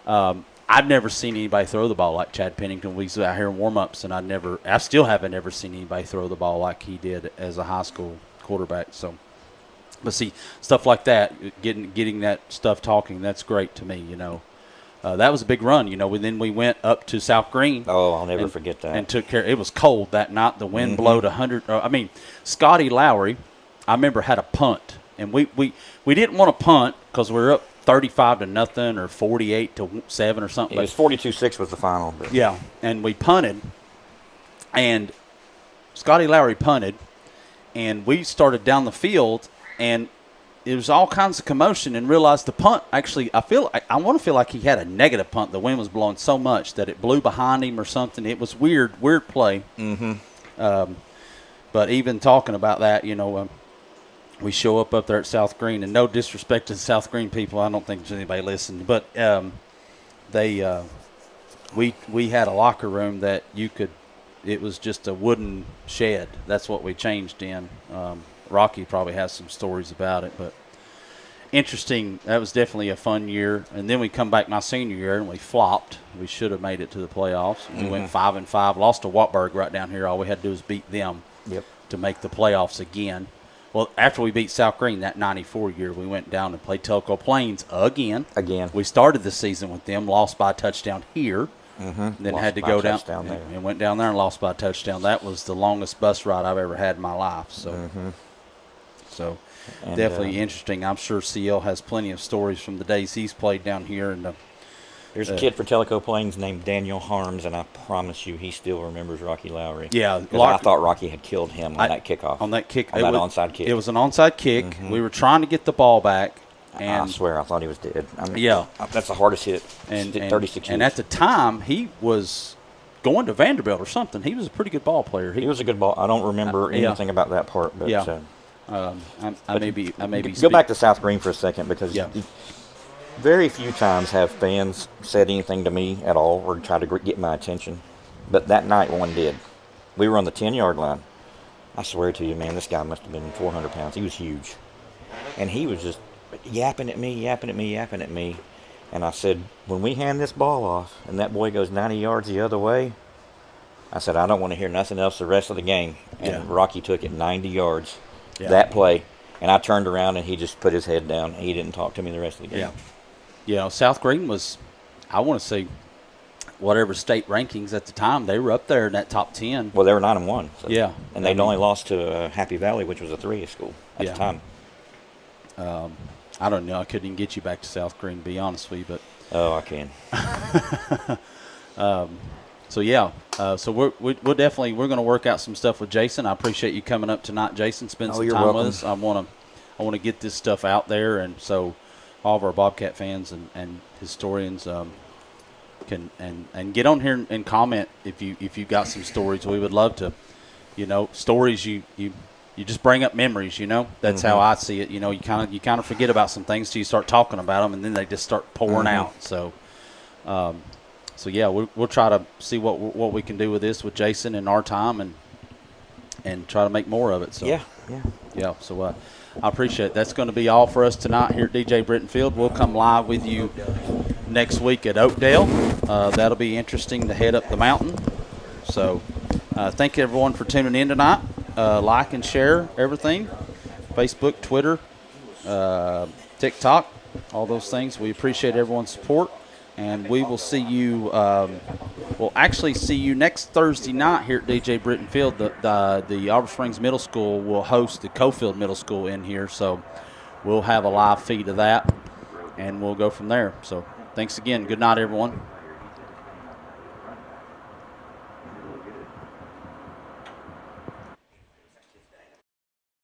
I've never seen anybody throw the ball like Chad Pennington. We was out here in warm-ups, and I still haven't ever seen anybody throw the ball like he did as a high school quarterback. So, but see, stuff like that, getting that stuff talking, that's great to me, That was a big run, Then we went up to South Green. Oh, I'll never forget that. And took care. It was cold that night. The wind blowed 100. Scotty Lowry, I remember, had a punt, and we didn't want to punt because we were up 35-0 or 48-7 or something. It was 42-6 was the final. But. Yeah, and we punted, and Scotty Lowry punted, and we started down the field, and it was all kinds of commotion, and realized the punt actually. I want to feel like he had a negative punt. The wind was blowing so much that it blew behind him or something. It was weird play. Mm-hmm. But even talking about that, we show up there at South Green, and no disrespect to the South Green people, I don't think there's anybody listening, but we had a locker room that it was just a wooden shed. That's what we changed in. Rocky probably has some stories about it, but interesting. That was definitely a fun year. And then we come back my senior year, and we flopped. We should have made it to the playoffs. We went 5-5, lost to Wartburg right down here. All we had to do was beat them to make the playoffs again. Well, after we beat South Green that 94 year, we went down and played Telco Plains again. We started the season with them, lost by a touchdown here. Mm-hmm. Then had to go down and went down there and lost by a touchdown. That was the longest bus ride I've ever had in my life. So, definitely interesting. I'm sure CL has plenty of stories from the days he's played down here. And there's a kid for Telco Plains named Daniel Harms, and I promise you he still remembers Rocky Lowry. Yeah. Because I thought Rocky had killed him on that kickoff. On that kick. Onside kick. It was an onside kick. Mm-hmm. We were trying to get the ball back. And I swear I thought he was dead. That's the hardest hit. And 36 years. And at the time, he was going to Vanderbilt or something. He was a pretty good ball player. He was a good ball. I don't remember anything about that part. But, I may be go back to South Green for a second, because very few times have fans said anything to me at all or tried to get my attention. But that night one did. We were on the 10-yard line. I swear to you, man, this guy must have been 400 pounds. He was huge. And he was just yapping at me. And I said, when we hand this ball off and that boy goes 90 yards the other way, I said, I don't want to hear nothing else the rest of the game. And Rocky took it 90 yards that play. And I turned around and he just put his head down. He didn't talk to me the rest of the game. South Green was, I want to say, whatever state rankings at the time, they were up there in that top 10. Well, they were 9-1. So. And they'd only lost to Happy Valley, which was a 3A school at the time. I don't know. I couldn't even get you back to South Green, to be honest with you. But I can. So we're definitely going to work out some stuff with Jason. I appreciate you coming up tonight, Jason. Spend some time with us. I want to get this stuff out there, and so all of our Bobcat fans and historians can get on here and comment if you got some stories. We would love to, stories you just bring up memories. That's how I see it. You kind of forget about some things till you start talking about them, and then they just start pouring out. So. We'll try to see what we can do with this with Jason in our time and try to make more of it. So So I appreciate it. That's going to be all for us tonight here at DJ Brittian Field. We'll come live with you next week at Oakdale. That'll be interesting to head up the mountain. So thank you everyone for tuning in tonight. Like and share everything. Facebook, Twitter, TikTok, all those things. We appreciate everyone's support. And we will see you. We'll actually see you next Thursday night here at DJ Brittian Field. The Oliver Springs Middle School will host the Cofield Middle School in here, so we'll have a live feed of that, and we'll go from there. So thanks again. Good night, everyone.